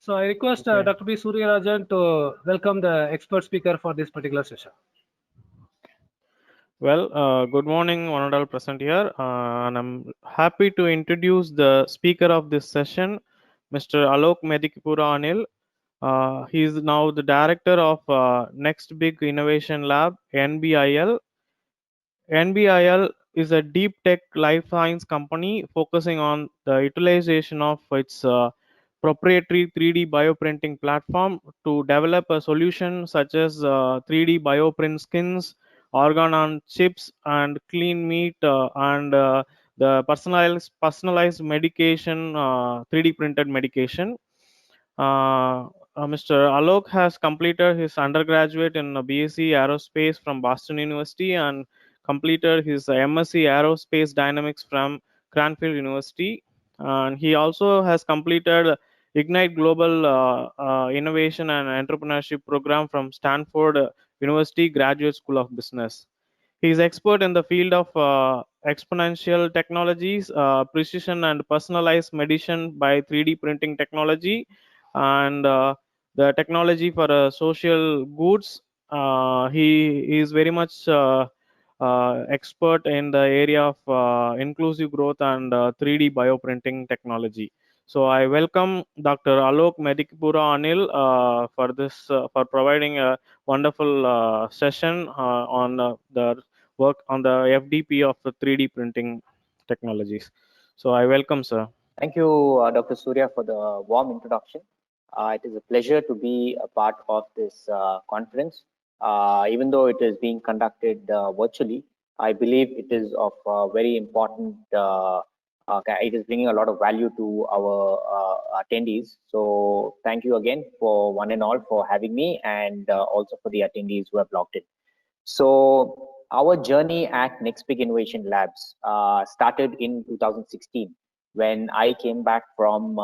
So I request Okay. Dr. B. Suryarajan to welcome the expert speaker for this particular session. Well, good morning, one and all present here, and I'm happy to introduce the speaker of this session, Mr. Alok Medikipura Anil. He is now the director of Next Big Innovation Lab, NBIL. NBIL is a deep tech life science company focusing on the utilization of its proprietary 3D bioprinting platform to develop a solution such as 3D bioprint skins, organ on chips, and clean meat, and the personalized medication, 3D printed medication. Mr. Alok has completed his undergraduate in BSc Aerospace from Boston University and completed his MSc Aerospace Dynamics from Cranfield University. And he also has completed Ignite Global Innovation and Entrepreneurship Program from Stanford University Graduate School of Business. He is expert in the field of exponential technologies, precision and personalized medicine by 3D printing technology, and the technology for social goods. He is very much expert in the area of inclusive growth and 3D bioprinting technology. So I welcome Dr. Alok Medikipura Anil for this for providing a wonderful session on the work on the FDP of the 3D printing technologies. So I welcome, sir. Thank you, Dr. Surya, for the warm introduction. It is a pleasure to be a part of this conference. Even though it is being conducted virtually, I believe it is of very important, it is bringing a lot of value to our attendees. So thank you again for one and all for having me, and also for the attendees who have logged in. So our journey at Next Big Innovation Labs started in 2016 when I came back from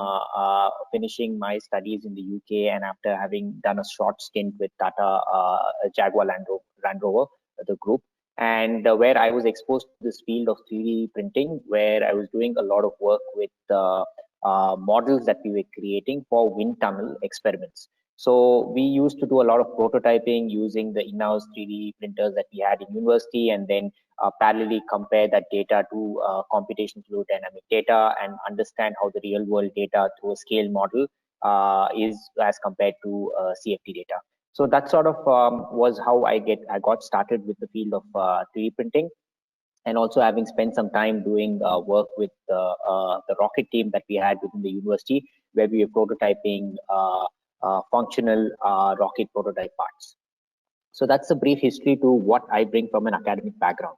finishing my studies in the UK, and after having done a short stint with Tata Jaguar Land Rover, the group, and where I was exposed to this field of 3D printing, where I was doing a lot of work with models that we were creating for wind tunnel experiments. So we used to do a lot of prototyping using the in-house 3D printers that we had in university, and then parallelly compare that data to computational fluid dynamic data and understand how the real world data through a scale model is as compared to CFD data. So that sort of was how I got started with the field of 3D printing, and also having spent some time doing work with the rocket team that we had within the university, where we were prototyping functional rocket prototype parts. So that's a brief history to what I bring from an academic background.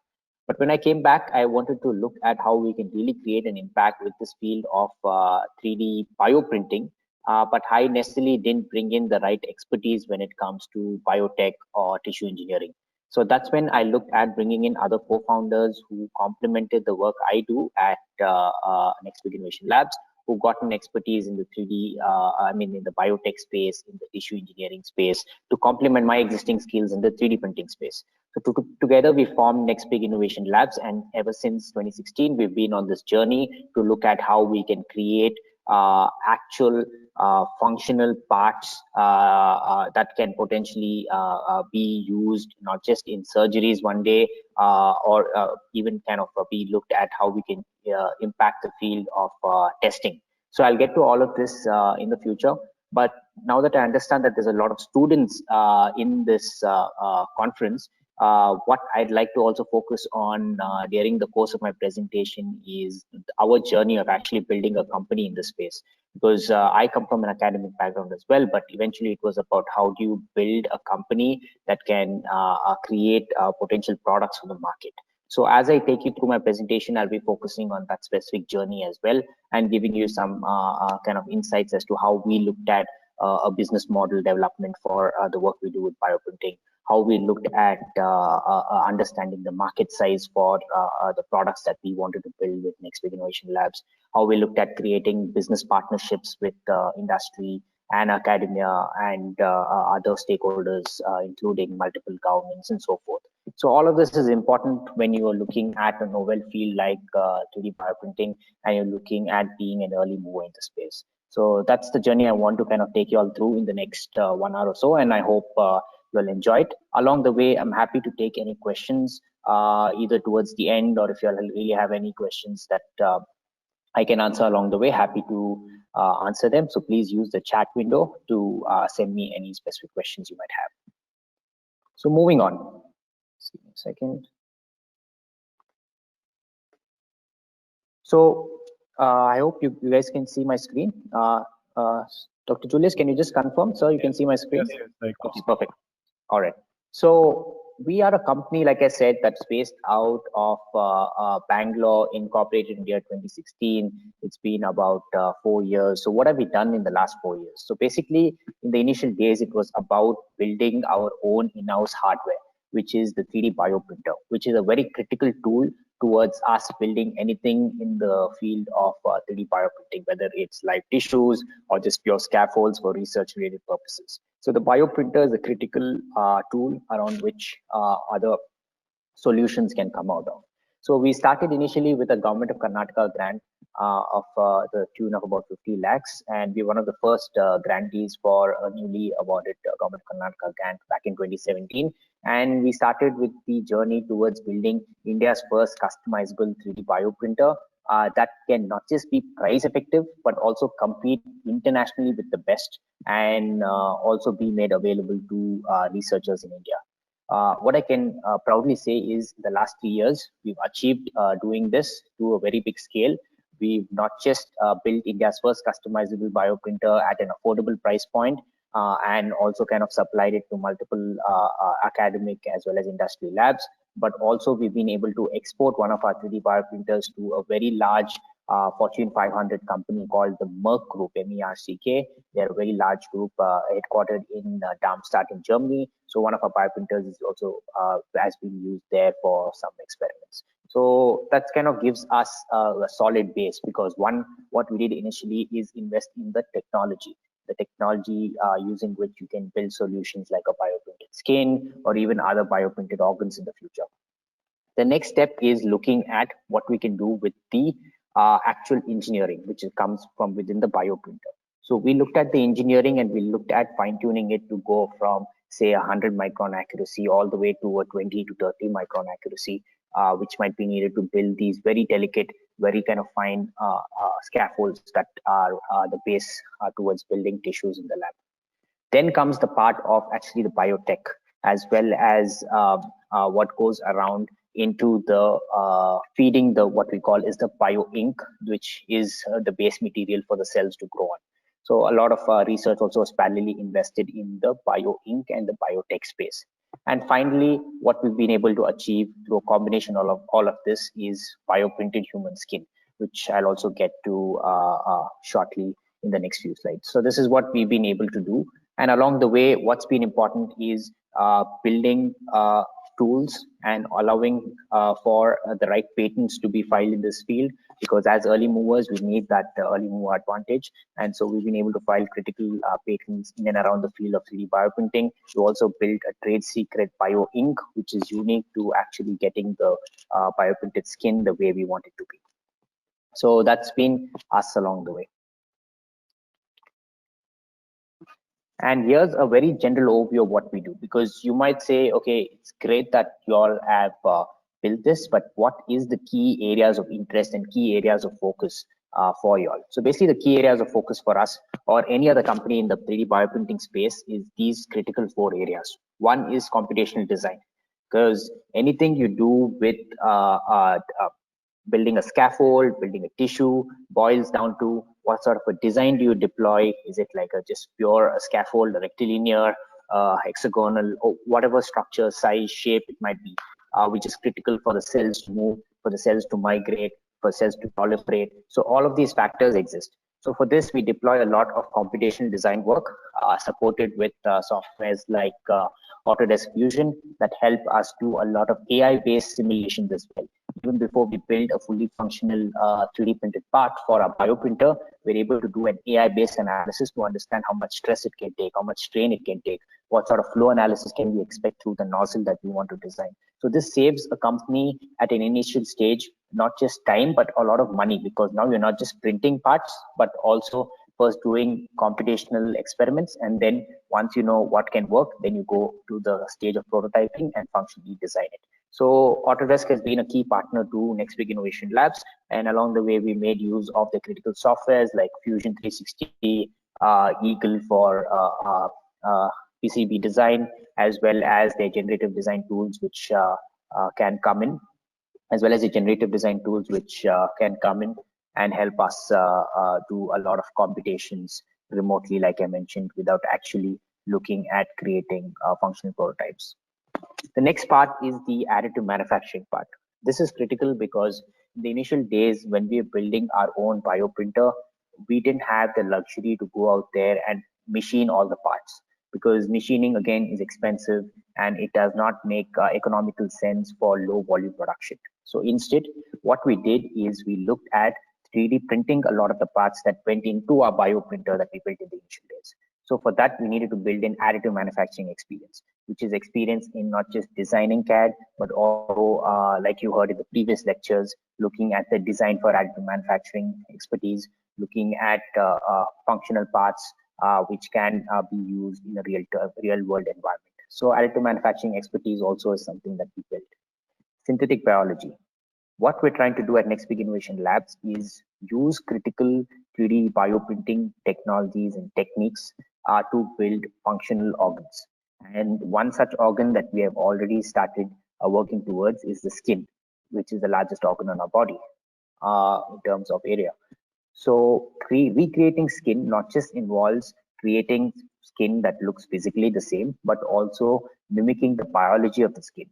But when I came back, I wanted to look at how we can really create an impact with this field of 3D bioprinting. But I necessarily didn't bring in the right expertise when it comes to biotech or tissue engineering. So that's when I looked at bringing in other co-founders who complemented the work I do at Next Big Innovation Labs, who got an expertise in the 3D, in the biotech space, in the tissue engineering space, to complement my existing skills in the 3D printing space. So together we formed Next Big Innovation Labs, and ever since 2016, we've been on this journey to look at how we can create actual functional parts that can potentially be used not just in surgeries one day, or even kind of be looked at how we can impact the field of testing. So I'll get to all of this in the future. But now that I understand that there's a lot of students in this conference, what I'd like to also focus on during the course of my presentation is our journey of actually building a company in this space. Because I come from an academic background as well, but eventually it was about how do you build a company that can create potential products for the market. So as I take you through my presentation, I'll be focusing on that specific journey as well, and giving you some kind of insights as to how we looked at a business model development for the work we do with bioprinting, how we looked at understanding the market size for the products that we wanted to build with Next Big Innovation Labs, how we looked at creating business partnerships with industry and academia and other stakeholders, including multiple governments and so forth. So all of this is important when you are looking at a novel field like 3D bioprinting, and you're looking at being an early mover in the space. So that's the journey I want to kind of take you all through in the next 1 hour or so, and I hope you'll enjoy it. Along the way, I'm happy to take any questions either towards the end, or if you really have any questions that I can answer along the way, happy to answer them. So please use the chat window to send me any specific questions you might have. So moving on, just give me a second. So I hope you guys can see my screen. Dr. Julius, can you just confirm, sir? You can see my screen? Yes, yes, Okay, perfect. All right. So we are a company, like I said, that's based out of Bangalore, incorporated in year 2016. It's been about 4 years. So what have we done in the last 4 years? So basically, in the initial days, it was about building our own in-house hardware, which is the 3D bioprinter, which is a very critical tool towards us building anything in the field of 3D bioprinting, whether it's live tissues or just pure scaffolds for research-related purposes. So the bioprinter is a critical tool around which other solutions can come out of. So we started initially with a Government of Karnataka grant of the tune of about 50 lakhs, and we were one of the first grantees for a newly awarded Government of Karnataka grant back in 2017. And we started with the journey towards building India's first customizable 3D bioprinter that can not just be price effective, but also compete internationally with the best, and also be made available to researchers in India. What I can proudly say is the last 3 years, we've achieved doing this to a very big scale. We've not just built India's first customizable bioprinter at an affordable price point, and also kind of supplied it to multiple academic as well as industry labs, but also we've been able to export one of our 3D bioprinters to a very large Fortune 500 company called the Merck Group, MERCK. They're a very large group headquartered in Darmstadt in Germany. So one of our bioprinters is also has been used there for some experiments. So that kind of gives us a solid base, because one, what we did initially is invest in the technology using which you can build solutions like a bioprinted skin or even other bioprinted organs in the future. The next step is looking at what we can do with the actual engineering, which comes from within the bioprinter. So we looked at the engineering and we looked at fine-tuning it to go from, say, 100 micron accuracy all the way to a 20 to 30 micron accuracy, which might be needed to build these very delicate, very kind of fine scaffolds that are the base towards building tissues in the lab. Then comes the part of actually the biotech, as well as what goes around into the feeding the what we call is the bio ink, which is the base material for the cells to grow on. So a lot of research also is parallelly invested in the bio ink and the biotech space. And finally, what we've been able to achieve through a combination of all of this is bioprinted human skin, which I'll also get to shortly in the next few slides. So this is what we've been able to do. And along the way, what's been important is building tools and allowing for the right patents to be filed in this field, because as early movers, we need that early mover advantage. And so we've been able to file critical patents in and around the field of 3D bioprinting. We also built a trade secret bio ink, which is unique to actually getting the bioprinted skin the way we want it to be. So that's been us along the way. And here's a very general overview of what we do, because you might say, okay, it's great that you all have built this, but what is the key areas of interest and key areas of focus for you all? So basically the key areas of focus for us or any other company in the 3D bioprinting space is these critical 4 areas. One is computational design, because anything you do with building a scaffold, building a tissue, boils down to what sort of a design do you deploy? Is it like a just pure scaffold, rectilinear, hexagonal, or whatever structure, size, shape it might be, which is critical for the cells to move, for the cells to migrate, for cells to proliferate. So all of these factors exist. So for this, we deploy a lot of computational design work supported with softwares like Autodesk Fusion that help us do a lot of AI-based simulations as well. Even before we build a fully functional 3D printed part for our bioprinter, we're able to do an AI-based analysis to understand how much stress it can take, how much strain it can take, what sort of flow analysis can we expect through the nozzle that we want to design. So this saves a company at an initial stage, not just time, but a lot of money, because now you're not just printing parts, but also first doing computational experiments, and then once you know what can work, then you go to the stage of prototyping and functionally design it. So Autodesk has been a key partner to Next Big Innovation Labs, and along the way we made use of the critical softwares like Fusion 360, Eagle for PCB design, as well as their generative design tools which can come in, as well as the generative design tools which can come in and help us do a lot of computations remotely, like I mentioned, without actually looking at creating functional prototypes. The next part is the additive manufacturing part. This is critical because in the initial days when we were building our own bioprinter, we didn't have the luxury to go out there and machine all the parts, because machining again is expensive and it does not make economical sense for low volume production. So instead, what we did is we looked at 3D printing a lot of the parts that went into our bioprinter that we built in the initial days. So for that, we needed to build an additive manufacturing experience, which is experience in not just designing CAD, but also, like you heard in the previous lectures, looking at the design for additive manufacturing expertise, looking at functional parts which can be used in a real world environment. So additive manufacturing expertise also is something that we built. Synthetic biology. What we're trying to do at Next Big Innovation Labs is use critical 3D bioprinting technologies and techniques to build functional organs. And one such organ that we have already started working towards is the skin, which is the largest organ on our body in terms of area. So recreating skin not just involves creating skin that looks physically the same, but also mimicking the biology of the skin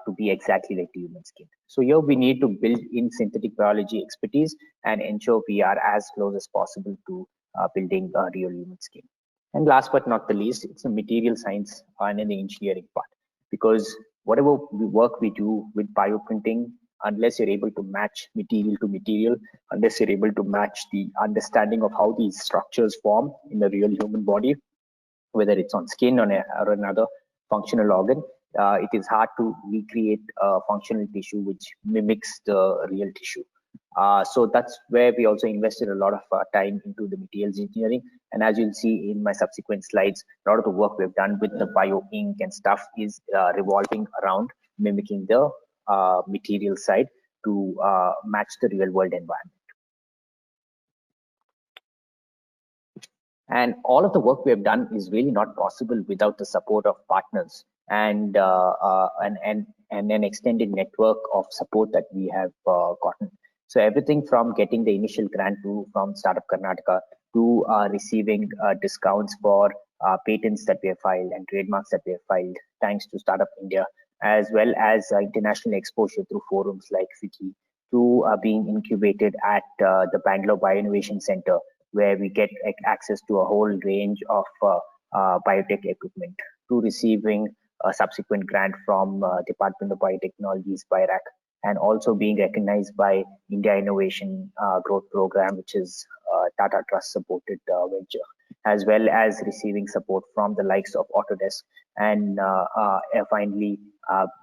to be exactly like the human skin. So here we need to build in synthetic biology expertise and ensure we are as close as possible to building a real human skin. And last but not the least, it's the material science and in the engineering part, because whatever work we do with bioprinting, unless you're able to match material to material, unless you're able to match the understanding of how these structures form in the real human body, whether it's on skin or another functional organ, it is hard to recreate a functional tissue which mimics the real tissue. So that's where we also invested a lot of time into the materials engineering. And as you'll see in my subsequent slides, a lot of the work we've done with the bio ink and stuff is revolving around mimicking the material side to match the real world environment. And all of the work we have done is really not possible without the support of partners and an extended network of support that we have gotten. So everything from getting the initial grant from Startup Karnataka to receiving discounts for patents that we have filed and trademarks that we have filed thanks to Startup India, as well as international exposure through forums like FICCI, to being incubated at the Bangalore Bioinnovation Center, where we get access to a whole range of biotech equipment, to receiving a subsequent grant from Department of Biotechnology's BIRAC, and also being recognized by India Innovation Growth Program, which is Tata Trust supported venture, as well as receiving support from the likes of Autodesk, and finally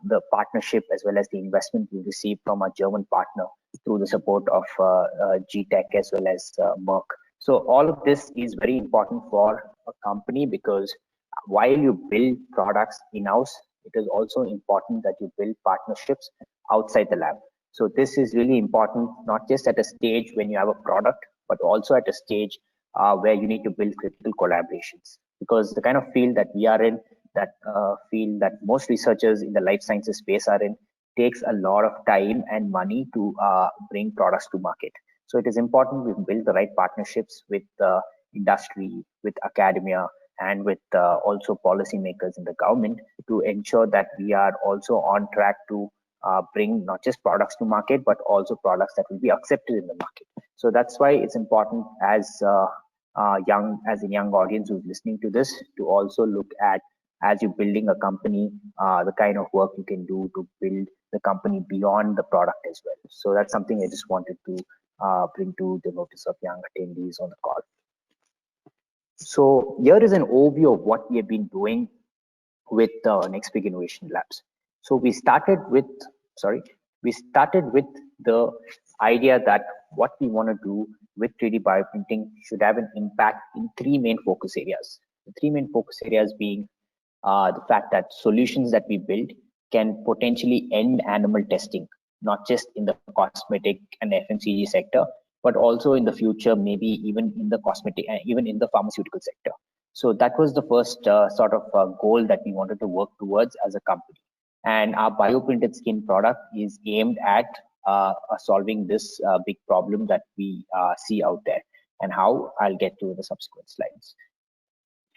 the partnership as well as the investment we received from our German partner through the support of GTEC as well as Merck. So all of this is very important for a company, because while you build products in-house, it is also important that you build partnerships outside the lab. So this is really important, not just at a stage when you have a product, but also at a stage where you need to build critical collaborations. Because the kind of field that we are in, that field that most researchers in the life sciences space are in, takes a lot of time and money to bring products to market. So it is important we build the right partnerships with industry, with academia, and with also policymakers in the government to ensure that we are also on track to bring not just products to market, but also products that will be accepted in the market. So that's why it's important as a young audience who's listening to this, to also look at, as you're building a company, the kind of work you can do to build the company beyond the product as well. So that's something I just wanted to bring to the notice of young attendees on the call. So here is an overview of what we have been doing with Next Big Innovation Labs. So we started with the idea that what we want to do with 3D bioprinting should have an impact in three main focus areas. The three main focus areas being the fact that solutions that we build can potentially end animal testing, not just in the cosmetic and FMCG sector, but also in the future, maybe even in the cosmetic and even in the pharmaceutical sector. So that was the first goal that we wanted to work towards as a company. And our bioprinted skin product is aimed at solving this big problem that we see out there. And how, I'll get to the subsequent slides.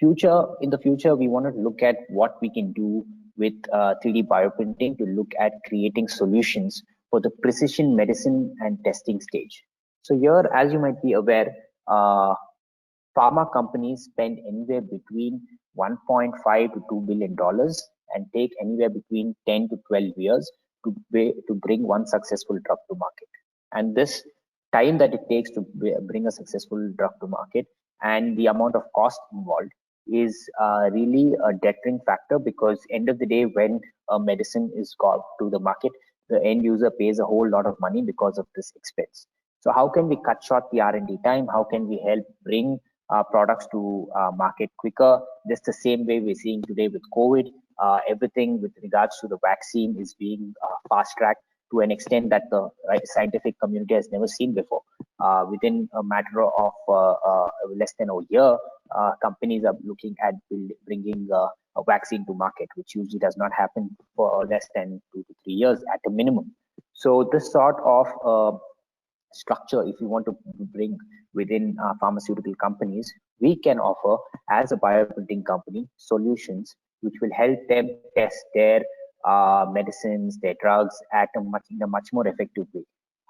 In the future, we want to look at what we can do with 3D bioprinting to look at creating solutions for the precision medicine and testing stage. So here, as you might be aware, pharma companies spend anywhere between 1.5 to $2 billion and take anywhere between 10 to 12 years to bring one successful drug to market. And this time that it takes to bring a successful drug to market and the amount of cost involved is really a deterrent factor, because end of the day, when a medicine is got to the market, the end user pays a whole lot of money because of this expense. So how can we cut short the R&D time? How can we help bring products to market quicker? Just the same way we're seeing today with COVID, everything with regards to the vaccine is being fast-tracked to an extent that the scientific community has never seen before. Within a matter of less than a year, companies are looking at bringing a vaccine to market, which usually does not happen for less than 2 to 3 years at a minimum. So this sort of structure, if you want to bring within pharmaceutical companies, we can offer as a bioprinting company solutions which will help them test their medicines, their drugs in a much more effective way.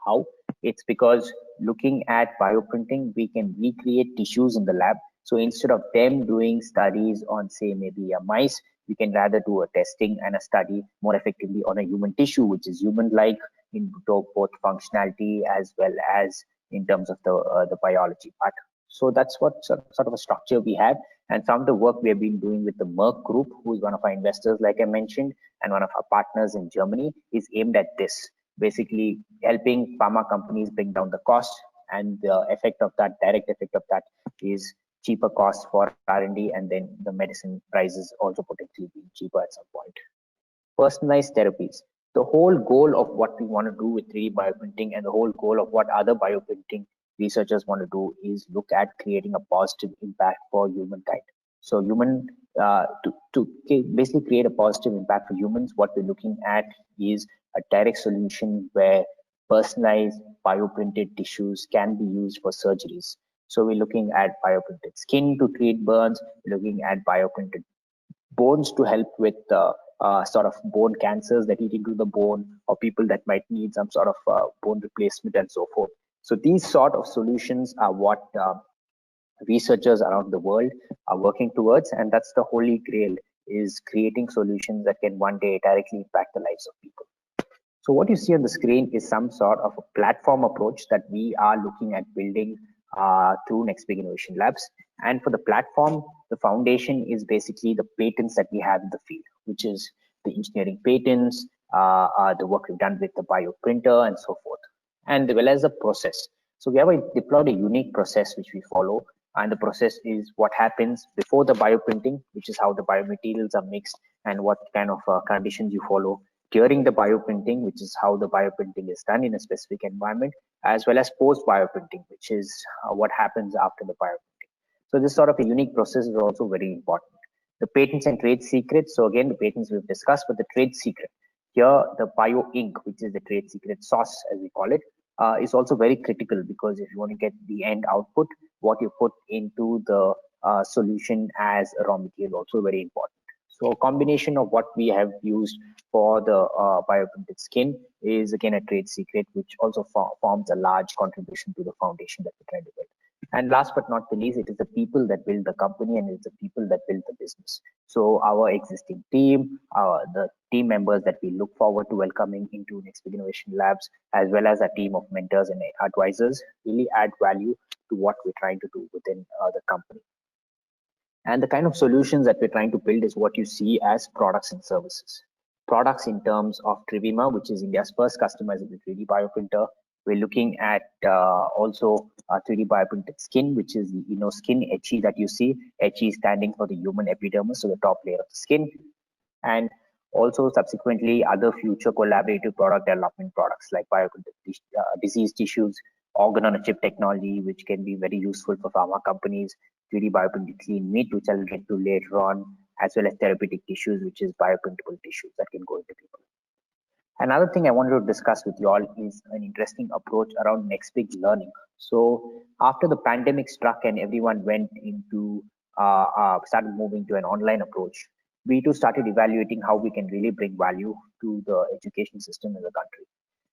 How? It's because looking at bioprinting, we can recreate tissues in the lab. So instead of them doing studies on, say, maybe a mice, we can rather do a testing and a study more effectively on a human tissue, which is human-like in both functionality as well as in terms of the biology part. So that's what sort of a structure we have. And some of the work we have been doing with the Merck Group, who is one of our investors, like I mentioned, and one of our partners in Germany, is aimed at this, basically helping pharma companies bring down the cost, and the effect of that, direct effect of that, is cheaper costs for R&D, and then the medicine prices also potentially being cheaper at some point. Personalized therapies. The whole goal of what we want to do with 3D bioprinting and the whole goal of what other bioprinting researchers want to do is look at creating a positive impact for humankind. So to basically create a positive impact for humans, what we're looking at is a direct solution where personalized bioprinted tissues can be used for surgeries. So we're looking at bioprinted skin to treat burns, we're looking at bioprinted bones to help with sort of bone cancers that eat into the bone, or people that might need some sort of bone replacement and so forth. So these sort of solutions are what researchers around the world are working towards, and that's the holy grail, is creating solutions that can one day directly impact the lives of people. So what you see on the screen is some sort of a platform approach that we are looking at building through Next Big Innovation Labs. And for the platform, the foundation is basically the patents that we have in the field, which is the engineering patents, the work we've done with the bioprinter and so forth, and as well as the process. So we have deployed a unique process which we follow, and the process is what happens before the bioprinting, which is how the biomaterials are mixed and what kind of conditions you follow during the bioprinting, which is how the bioprinting is done in a specific environment, as well as post bioprinting, which is what happens after the bioprinting. So this sort of a unique process is also very important. The patents and trade secrets. So again, the patents we've discussed, but the trade secret here, the bio ink, which is the trade secret sauce, as we call it, is also very critical, because if you want to get the end output, what you put into the solution as a raw material also very important. So a combination of what we have used for the bioprinted skin is again a trade secret, which also forms a large contribution to the foundation that we're trying to build. And last but not the least, it is the people that build the company, and it's the people that build the business. So our existing team, the team members that we look forward to welcoming into Next Big Innovation Labs, as well as a team of mentors and advisors, really add value to what we're trying to do within the company. And the kind of solutions that we're trying to build is what you see as products and services. Products in terms of Trivima, which is India's first customizable 3D bioprinter, We're looking at also 3D bioprinted skin, which is the skin HE that you see. HE standing for the human epidermis, so the top layer of the skin, and also subsequently other future collaborative product development products like bioprinted disease tissues, organ on a chip technology, which can be very useful for pharma companies, 3D bioprinted clean meat, which I'll get to later on, as well as therapeutic tissues, which is bioprintable tissues that can go into people. Another thing I wanted to discuss with you all is an interesting approach around next big learning. So after the pandemic struck and everyone went into started moving to an online approach, we too started evaluating how we can really bring value to the education system in the country.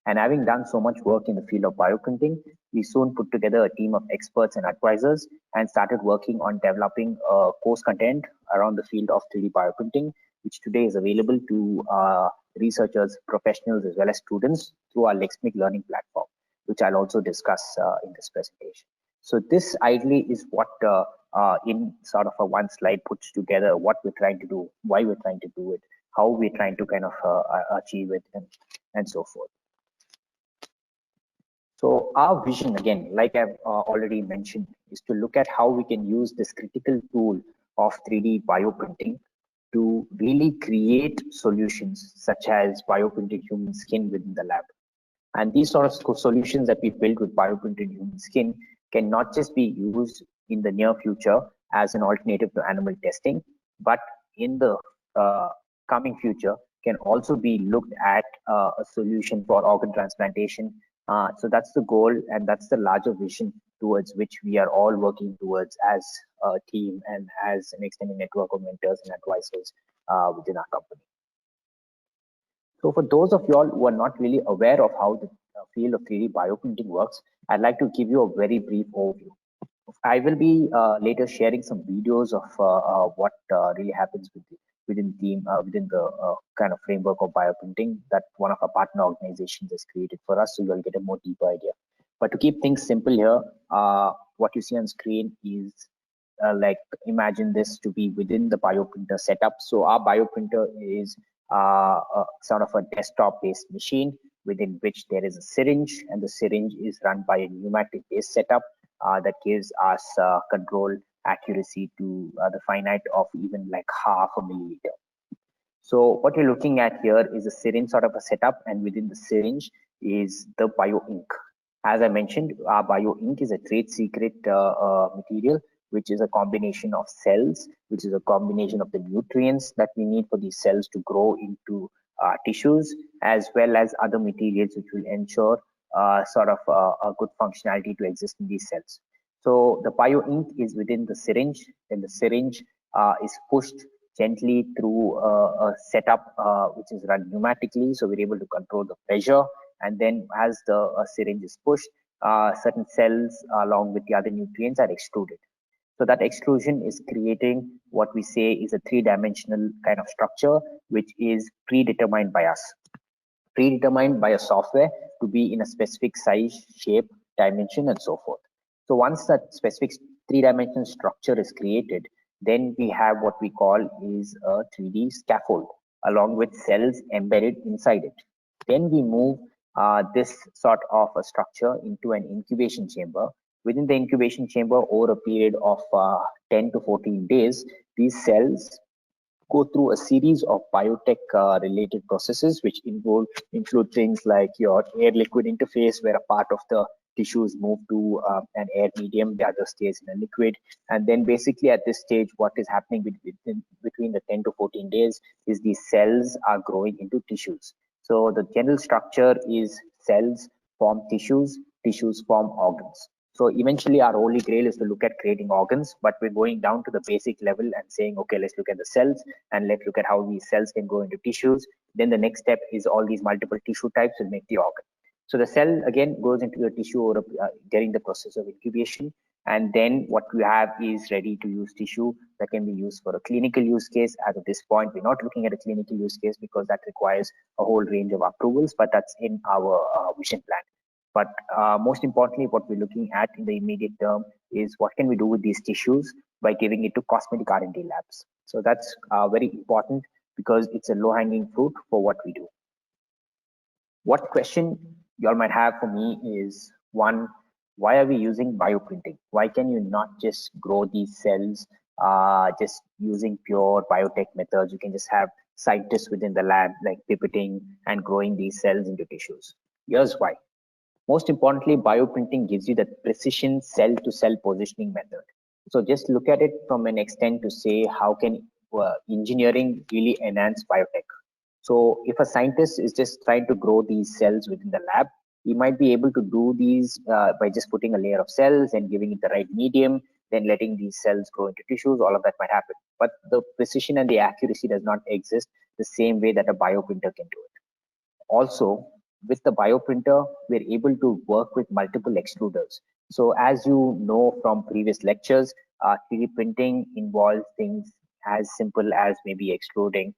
And having done so much work in the field of bioprinting, we soon put together a team of experts and advisors and started working on developing course content around the field of 3D bioprinting, which today is available to researchers, professionals, as well as students through our LexMig learning platform, which I'll also discuss in this presentation. So this ideally is what in sort of a one slide puts together what we're trying to do, why we're trying to do it, how we're trying to kind of achieve it, and so forth. So our vision, again, like I've already mentioned, is to look at how we can use this critical tool of 3D bioprinting to really create solutions such as bioprinted human skin within the lab. And these sort of solutions that we build with bioprinted human skin can not just be used in the near future as an alternative to animal testing, but in the coming future can also be looked at a solution for organ transplantation. So that's the goal, and that's the larger vision towards which we are all working towards as a team and as an extended network of mentors and advisors within our company. So for those of you all who are not really aware of how the field of 3D bioprinting works, I'd like to give you a very brief overview. I will be later sharing some videos of what really happens within the kind of framework of bioprinting that one of our partner organizations has created for us, so you'll get a more deeper idea. But to keep things simple here, what you see on screen is like, imagine this to be within the bioprinter setup. So our bioprinter is sort of a desktop-based machine within which there is a syringe, and the syringe is run by a pneumatic-based setup that gives us control accuracy to the finite of even like half a milliliter. So what you're looking at here is a syringe sort of a setup, and within the syringe is the bio ink. As I mentioned, our bio ink is a trade secret material, which is a combination of cells, which is a combination of the nutrients that we need for these cells to grow into tissues, as well as other materials which will ensure sort of a good functionality to exist in these cells. So the bio ink is within the syringe, and the syringe is pushed gently through a setup which is run pneumatically, so we're able to control the pressure. And then as the syringe is pushed, certain cells along with the other nutrients are extruded. So that extrusion is creating what we say is a three-dimensional kind of structure, which is predetermined by us, predetermined by a software to be in a specific size, shape, dimension, and so forth. So once that specific three-dimensional structure is created, then we have what we call is a 3D scaffold along with cells embedded inside it. Then we move this sort of a structure into an incubation chamber. Within the incubation chamber, over a period of 10 to 14 days, these cells go through a series of biotech related processes, which include things like your air liquid interface, where a part of the tissues move to an air medium, the other stays in a liquid. And then basically at this stage, what is happening between the 10 to 14 days is these cells are growing into tissues. So the general structure is cells form tissues, tissues form organs. So eventually our holy grail is to look at creating organs, but we're going down to the basic level and saying, okay, let's look at the cells and let's look at how these cells can go into tissues. Then the next step is all these multiple tissue types will make the organ. So the cell again goes into the tissue or during the process of incubation. And then what we have is ready to use tissue that can be used for a clinical use case. As of this point, we're not looking at a clinical use case because that requires a whole range of approvals, but that's in our vision plan. But most importantly, what we're looking at in the immediate term is what can we do with these tissues by giving it to cosmetic R&D labs. So that's very important because it's a low-hanging fruit for what we do. What question you all might have for me is one, why are we using bioprinting? Why can you not just grow these cells just using pure biotech methods? You can just have scientists within the lab like pipetting and growing these cells into tissues. Here's why. Most importantly, bioprinting gives you that precision cell to cell positioning method. So just look at it from an extent to say how can engineering really enhance biotech. So if a scientist is just trying to grow these cells within the lab, he might be able to do these by just putting a layer of cells and giving it the right medium, then letting these cells grow into tissues. All of that might happen. But the precision and the accuracy does not exist the same way that a bioprinter can do it. Also, with the bioprinter, we're able to work with multiple extruders. So as you know from previous lectures, 3D printing involves things as simple as maybe extruding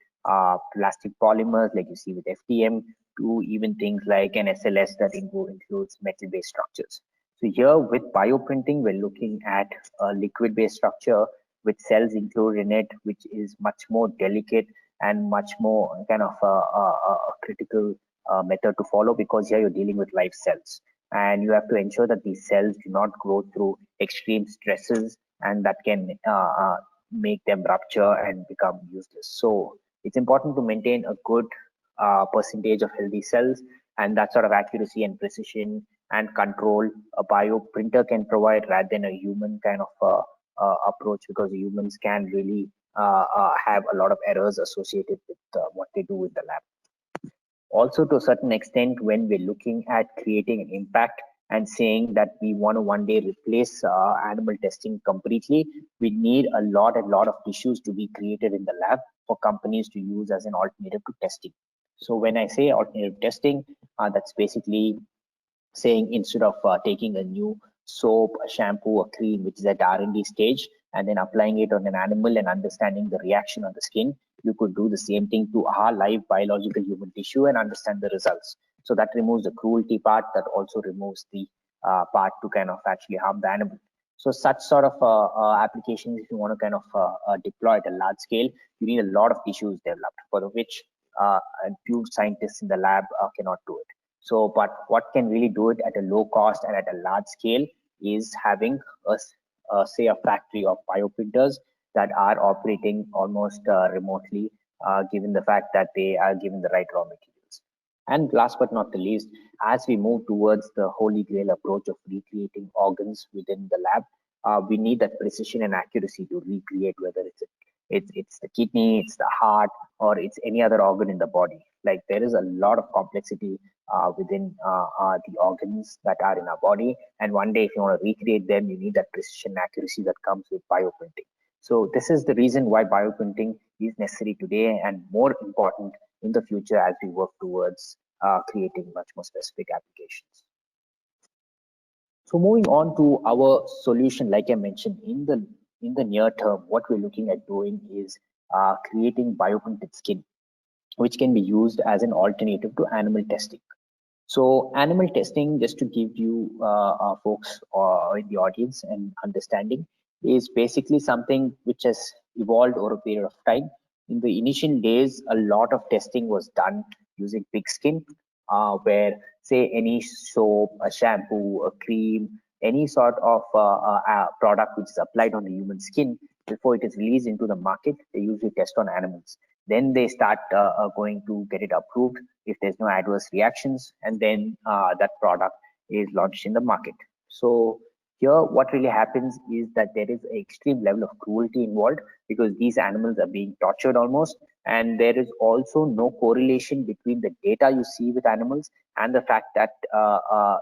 plastic polymers like you see with FDM, to even things like an SLS that includes metal-based structures. So here with bioprinting, we're looking at a liquid-based structure with cells included in it, which is much more delicate and much more kind of a critical method to follow, because here you're dealing with live cells and you have to ensure that these cells do not grow through extreme stresses and that can make them rupture and become useless. So it's important to maintain a good percentage of healthy cells, and that sort of accuracy and precision and control a bioprinter can provide rather than a human kind of approach, because humans can really have a lot of errors associated with what they do in the lab. Also, to a certain extent, when we're looking at creating an impact and saying that we want to one day replace animal testing completely, we need a lot of tissues to be created in the lab for companies to use as an alternative to testing. So when I say alternative testing, that's basically saying instead of taking a new soap, a shampoo, a cream, which is at R&D stage, and then applying it on an animal and understanding the reaction on the skin, you could do the same thing to our live biological human tissue and understand the results. So that removes the cruelty part, that also removes the part to kind of actually harm the animal. So such sort of applications, if you want to kind of deploy at a large scale, you need a lot of tissues developed, for which few scientists in the lab cannot do it. So, but what can really do it at a low cost and at a large scale is having say a factory of bioprinters that are operating almost remotely, given the fact that they are given the right raw materials. And last but not the least, as we move towards the holy grail approach of recreating organs within the lab, we need that precision and accuracy to recreate, whether it's the kidney, it's the heart, or it's any other organ in the body. Like there is a lot of complexity within the organs that are in our body, and one day if you want to recreate them, you need that precision and accuracy that comes with bioprinting. So this is the reason why bioprinting is necessary today and more important in the future as we work towards creating much more specific applications. So moving on to our solution, like I mentioned, in the near term, what we're looking at doing is creating bioprinted skin, which can be used as an alternative to animal testing. So animal testing, just to give you folks in the audience an understanding, is basically something which has evolved over a period of time. In the initial days, a lot of testing was done using pig skin, where say any soap, a shampoo, a cream, any sort of product which is applied on the human skin, before it is released into the market, they usually test on animals. Then they start going to get it approved if there's no adverse reactions, and then that product is launched in the market. So here what really happens is that there is an extreme level of cruelty involved, because these animals are being tortured almost, and there is also no correlation between the data you see with animals and the fact that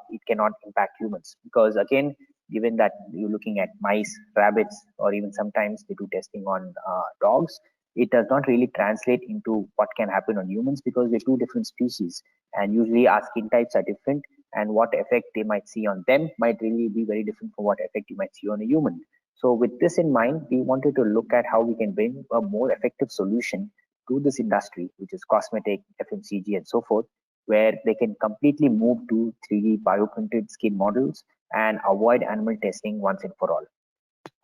it cannot impact humans. Because again, given that you're looking at mice, rabbits, or even sometimes they do testing on dogs, it does not really translate into what can happen on humans, because we're two different species, and usually our skin types are different, and what effect they might see on them might really be very different from what effect you might see on a human. So with this in mind, we wanted to look at how we can bring a more effective solution to this industry, which is cosmetic, FMCG, and so forth, where they can completely move to 3D bioprinted skin models and avoid animal testing once and for all.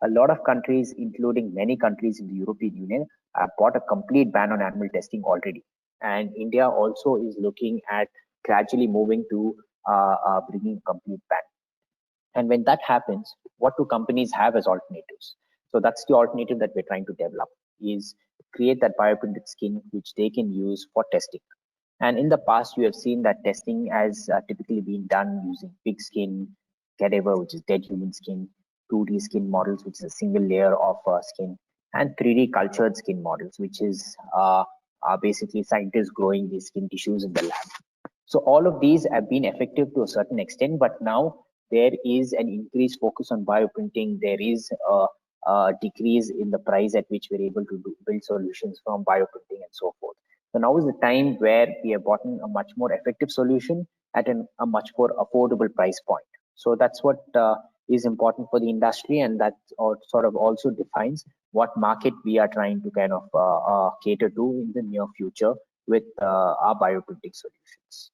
A lot of countries, including many countries in the European Union, have brought a complete ban on animal testing already. And India also is looking at gradually moving to bringing a complete ban. And when that happens, what do companies have as alternatives? So that's the alternative that we're trying to develop, is create that bioprinted skin which they can use for testing. And in the past, you have seen that testing has typically been done using pig skin, cadaver, which is dead human skin, 2D skin models, which is a single layer of skin, and 3D cultured skin models, which is basically scientists growing these skin tissues in the lab. So all of these have been effective to a certain extent, but now there is an increased focus on bioprinting. There is a decrease in the price at which we're able to build solutions from bioprinting and so forth. So now is the time where we have gotten a much more effective solution at a much more affordable price point. So that's what is important for the industry, and that sort of also defines what market we are trying to kind of cater to in the near future with our bioprinting solutions.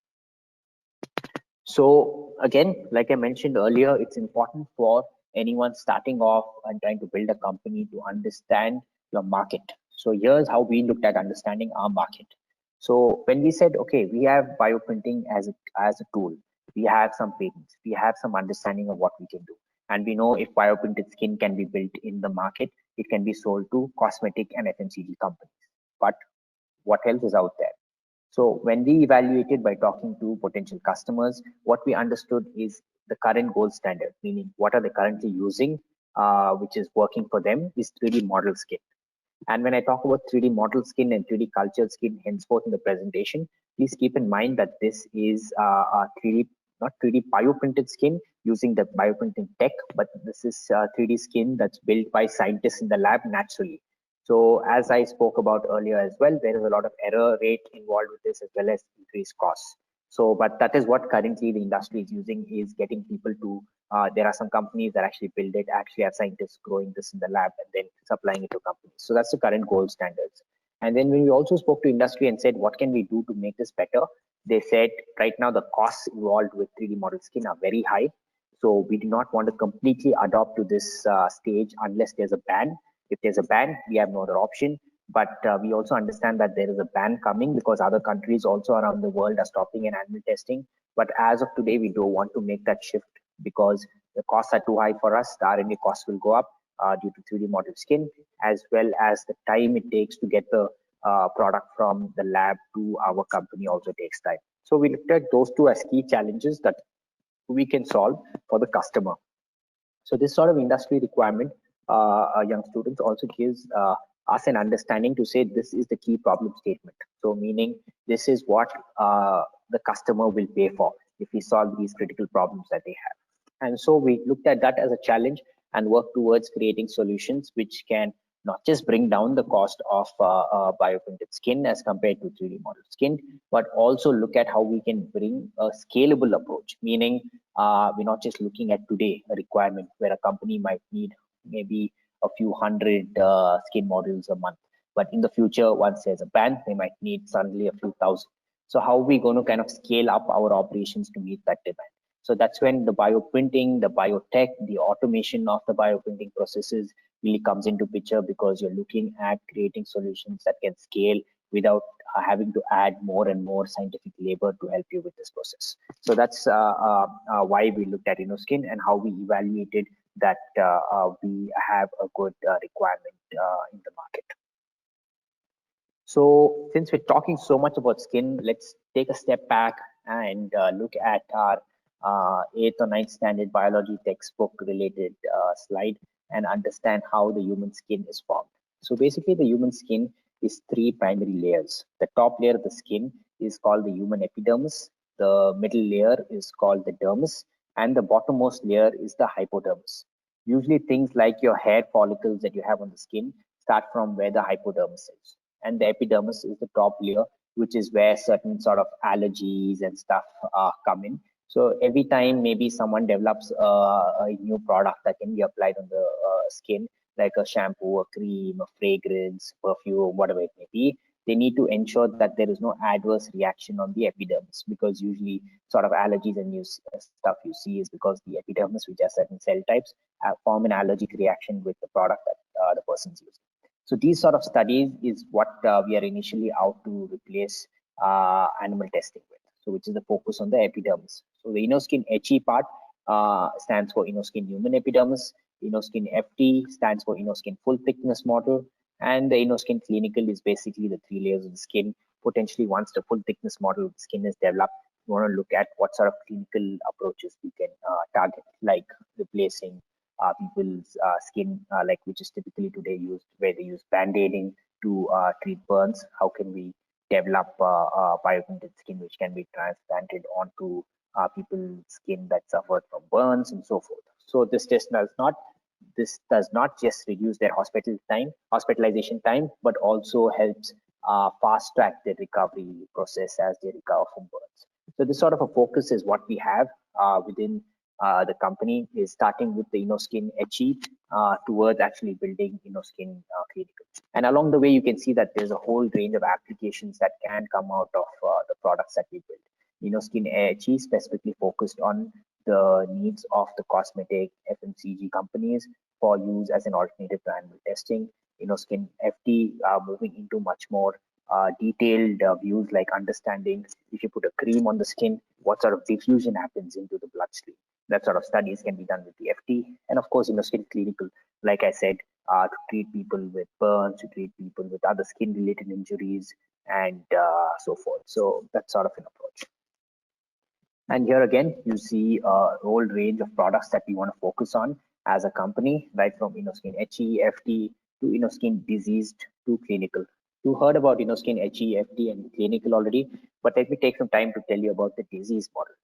So again, like I mentioned earlier, it's important for anyone starting off and trying to build a company to understand your market. So here's how we looked at understanding our market. So when we said, okay, we have bioprinting as a tool, we have some patents, we have some understanding of what we can do. And we know if bioprinted skin can be built in the market, it can be sold to cosmetic and FMCG companies. But what else is out there? So when we evaluated by talking to potential customers, what we understood is the current gold standard, meaning what are they currently using, which is working for them, is 3D model skin. And when I talk about 3D model skin and 3D cultured skin henceforth in the presentation, please keep in mind that this is a 3D, not 3D bioprinted skin using the bioprinting tech, but this is 3D skin that's built by scientists in the lab naturally. So as I spoke about earlier as well, there is a lot of error rate involved with this as well as increased costs. So, but that is what currently the industry is using, is getting people to, there are some companies that actually build it, actually have scientists growing this in the lab and then supplying it to companies. So that's the current gold standards. And then when we also spoke to industry and said, what can we do to make this better? They said, right now the costs involved with 3D model skin are very high. So we do not want to completely adopt to this stage unless there's a ban. If there's a ban, we have no other option. But we also understand that there is a ban coming because other countries also around the world are stopping animal testing. But as of today, we don't want to make that shift because the costs are too high for us. The R&D costs will go up due to 3D model skin, as well as the time it takes to get the product from the lab to our company also takes time. So we looked at those two as key challenges that we can solve for the customer. So this sort of industry requirement, young students, also gives us an understanding to say this is the key problem statement. So meaning this is what the customer will pay for if we solve these critical problems that they have. And so we looked at that as a challenge and worked towards creating solutions which can not just bring down the cost of bioprinted skin as compared to 3D model skin, but also look at how we can bring a scalable approach, meaning we're not just looking at today a requirement where a company might need maybe a few hundred skin models a month, but in the future, once there's a ban, they might need suddenly a few thousand. So how are we going to kind of scale up our operations to meet that demand? So that's when the bioprinting, the biotech, the automation of the bioprinting processes really comes into picture, because you're looking at creating solutions that can scale without having to add more and more scientific labor to help you with this process. So that's why we looked at InnoSkin and how we evaluated that we have a good requirement in the market. So since we're talking so much about skin, let's take a step back and look at our 8th or 9th standard biology textbook related slide and understand how the human skin is formed. So basically the human skin is 3 primary layers. The top layer of the skin is called the human epidermis, the middle layer is called the dermis, and the bottommost layer is the hypodermis. Usually things like your hair follicles that you have on the skin start from where the hypodermis is, and the epidermis is the top layer, which is where certain sort of allergies and stuff come in. So every time maybe someone develops a new product that can be applied on the skin, like a shampoo, a cream, a fragrance, perfume, whatever it may be, they need to ensure that there is no adverse reaction on the epidermis, because usually sort of allergies and stuff you see is because the epidermis, which has certain cell types, form an allergic reaction with the product that the person's using. So these sort of studies is what we are initially out to replace animal testing with. so which is the focus on the epidermis. So the InnoSkin HE part stands for InnoSkin Human Epidermis. InnoSkin FT stands for InnoSkin Full Thickness Model, and the InnoSkin Clinical is basically the 3 layers of the skin. Potentially, once the full thickness model of the skin is developed, you want to look at what sort of clinical approaches we can target, like replacing people's skin, like which is typically today used, where they use band-aiding to treat burns. How can we develop bioprinted skin which can be transplanted onto people's skin that suffered from burns and so forth? So this does not just reduce their hospitalization time, but also helps fast track the recovery process as they recover from burns. So this sort of a focus is what we have within the company, is starting with the InnoSkin HE towards actually building InnoSkin Clinical. And along the way, you can see that there's a whole range of applications that can come out of the products that we build. InnoSkin HE specifically focused on the needs of the cosmetic FMCG companies for use as an alternative to animal testing. InnoSkin FT moving into much more detailed views, like understanding if you put a cream on the skin, what sort of diffusion happens into the bloodstream. That sort of studies can be done with the FT. And of course, InnoSkin Clinical, like I said, to treat people with burns, to treat people with other skin-related injuries, and so forth. So that's sort of an approach. And here again, you see a whole range of products that we want to focus on as a company, right from InnoSkin HE, FT, to InnoSkin Diseased, to Clinical. You heard about InnoSkin HE, FT, and Clinical already, but let me take some time to tell you about the disease model.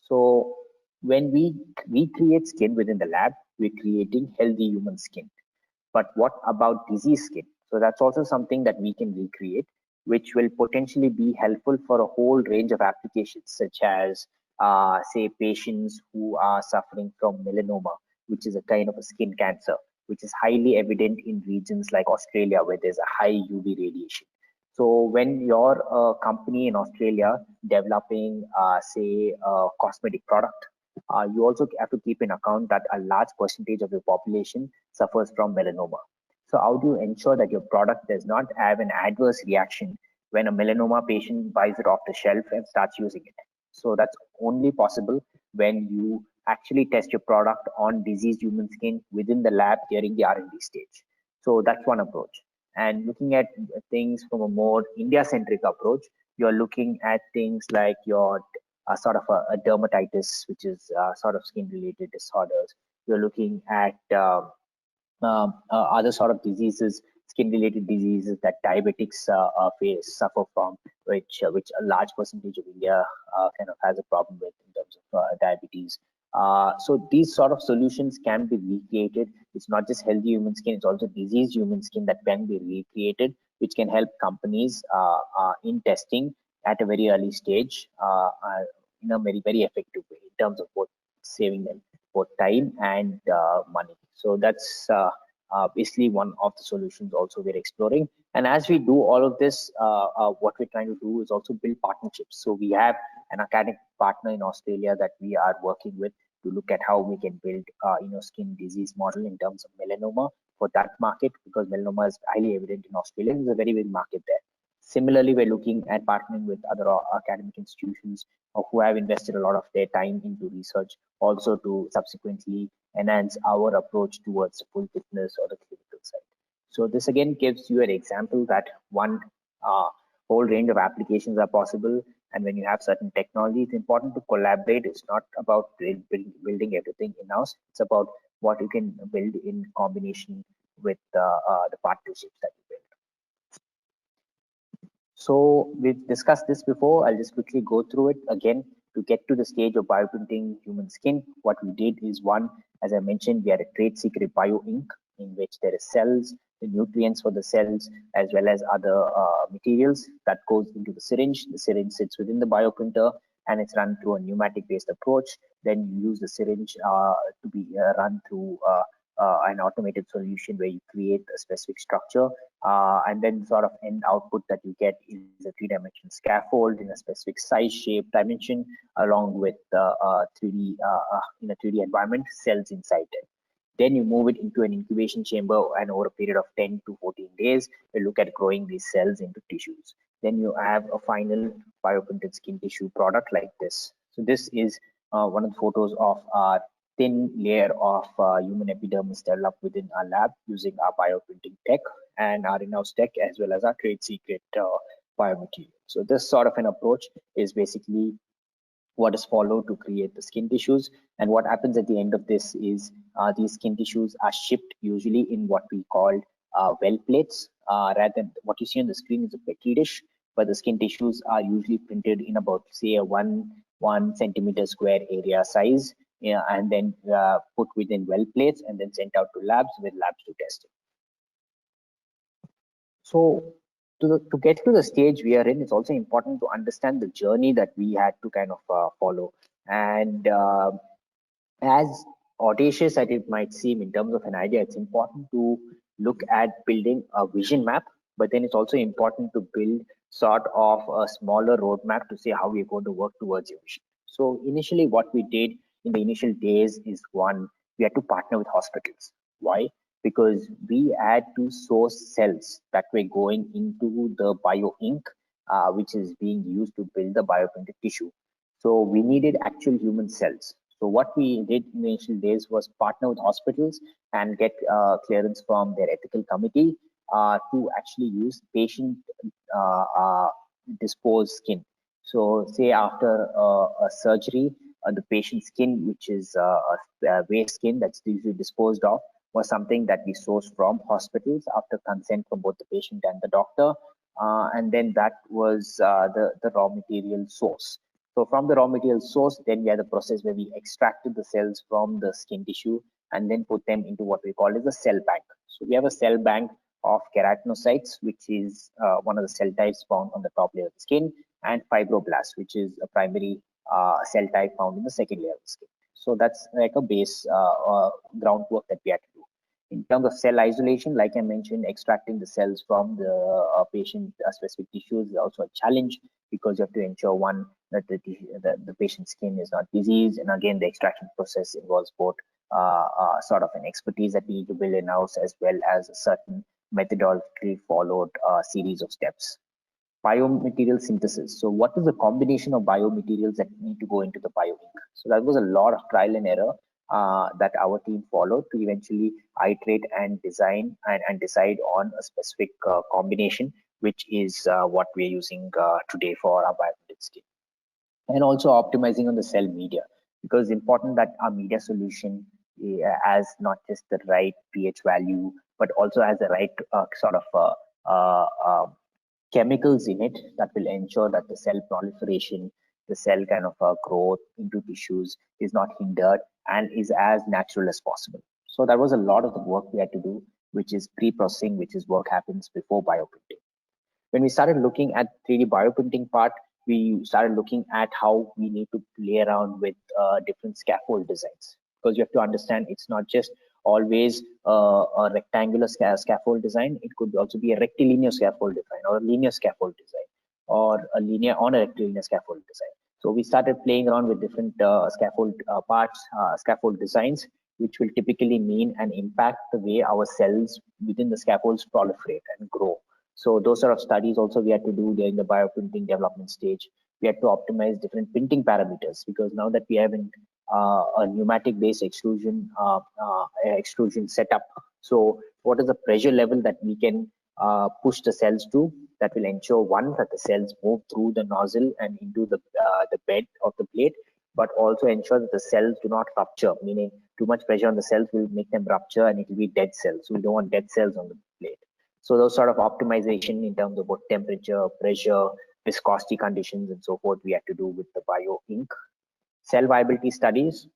So when we recreate skin within the lab, we're creating healthy human skin. But what about disease skin? So that's also something that we can recreate, which will potentially be helpful for a whole range of applications, such as say patients who are suffering from melanoma, which is a kind of a skin cancer, which is highly evident in regions like Australia, where there's a high UV radiation. So when you're a company in Australia developing, say, a cosmetic product, you also have to keep in account that a large percentage of your population suffers from melanoma. So how do you ensure that your product does not have an adverse reaction when a melanoma patient buys it off the shelf and starts using it? So that's only possible when you actually test your product on diseased human skin within the lab during the R&D stage. So that's one approach. And looking at things from a more India-centric approach, you're looking at things like your sort of a dermatitis, which is sort of skin-related disorders. You're looking at other sort of diseases, skin-related diseases that diabetics suffer from, which a large percentage of India kind of has a problem with in terms of diabetes. So these sort of solutions can be recreated. It's not just healthy human skin, it's also diseased human skin that can be recreated, which can help companies in testing at a very early stage in a very, very effective way in terms of both saving them both time and money. So that's basically one of the solutions also we're exploring. And as we do all of this, what we're trying to do is also build partnerships. So we have an academic partner in Australia that we are working with to look at how we can build skin disease model in terms of melanoma for that market, because melanoma is highly evident in Australia. There's a very big market there. Similarly, we're looking at partnering with other academic institutions who have invested a lot of their time into research, also to subsequently enhance our approach towards the full thickness or the clinical side. So this again gives you an example that one whole range of applications are possible. And when you have certain technology, it's important to collaborate. It's not about building everything in-house. It's about what you can build in combination with the partnerships that you build. So we've discussed this before. I'll just quickly go through it again. To get to the stage of bioprinting human skin, what we did is, one, as I mentioned, we had a trade secret bio ink in which there is cells, the nutrients for the cells, as well as other materials that goes into the syringe. The syringe sits within the bioprinter and it's run through a pneumatic-based approach. Then you use the syringe to be run through an automated solution where you create a specific structure, and then sort of end output that you get is a three-dimensional scaffold in a specific size, shape, dimension, along with 3D in a 3D environment, cells inside it. Then you move it into an incubation chamber, and over a period of 10 to 14 days, you look at growing these cells into tissues. then you have a final bioprinted skin tissue product like this. So this is one of the photos of our thin layer of human epidermis developed within our lab using our bioprinting tech and our in-house tech, as well as our trade secret biomaterial. So this sort of an approach is basically what is followed to create the skin tissues. And what happens at the end of this is these skin tissues are shipped usually in what we call well plates, rather than what you see on the screen is a petri dish, but the skin tissues are usually printed in about, say, a 1 centimeter square area size, and then put within well plates and then sent out to labs with labs to test it. So to get to the stage we are in, it's also important to understand the journey that we had to kind of follow. And as audacious as it might seem in terms of an idea, it's important to look at building a vision map, but then it's also important to build sort of a smaller roadmap to say how we're going to work towards your vision. So initially what we did in the initial days is, one, we had to partner with hospitals. Why? Because we had to source cells that were going into the bio ink, which is being used to build the bioprinted tissue. So we needed actual human cells. So what we did in the initial days was partner with hospitals and get clearance from their ethical committee to actually use patient disposed skin. So say after a surgery, the patient's skin, which is waste skin that's usually disposed of, was something that we sourced from hospitals after consent from both the patient and the doctor. And then that was the raw material source. So from the raw material source, then we had the process where we extracted the cells from the skin tissue and then put them into what we call as a cell bank. So we have a cell bank of keratinocytes, which is one of the cell types found on the top layer of the skin, and fibroblasts, which is a primary cell type found in the second layer of the skin. So that's like a base groundwork that we had to do. In terms of cell isolation, like I mentioned, extracting the cells from the patient specific tissues is also a challenge, because you have to ensure, one, that the patient's skin is not diseased, and again the extraction process involves both sort of an expertise that we need to build in-house, as well as a certain methodologically followed series of steps. Biomaterial synthesis. So what is the combination of biomaterials that need to go into the bio ink? So that was a lot of trial and error that our team followed to eventually iterate and design and decide on a specific combination, which is what we're using today for our bioprinted skin. And also optimizing on the cell media, because it's important that our media solution has not just the right pH value, but also has the right sort of chemicals in it that will ensure that the cell proliferation, the cell kind of growth into tissues is not hindered and is as natural as possible. So that was a lot of the work we had to do, which is pre-processing, which is work happens before bioprinting. When we started looking at 3D bioprinting part, we started looking at how we need to play around with different scaffold designs, because you have to understand it's not just always a rectangular scaffold design. It could also be a rectilinear scaffold design, or a linear scaffold design, or a linear on a rectilinear scaffold design. So we started playing around with different scaffold parts, scaffold designs, which will typically mean and impact the way our cells within the scaffolds proliferate and grow. So those sort of studies also we had to do during the bioprinting development stage. We had to optimize different printing parameters, because now that we have a pneumatic based extrusion setup, so what is the pressure level that we can push the cells to, that will ensure, one, that the cells move through the nozzle and into the bed of the plate, but also ensure that the cells do not rupture, meaning too much pressure on the cells will make them rupture and it will be dead cells. So we don't want dead cells on the plate. So those sort of optimization in terms of both temperature, pressure, viscosity conditions, and so forth, we had to do with the bio ink. Cell viability studies.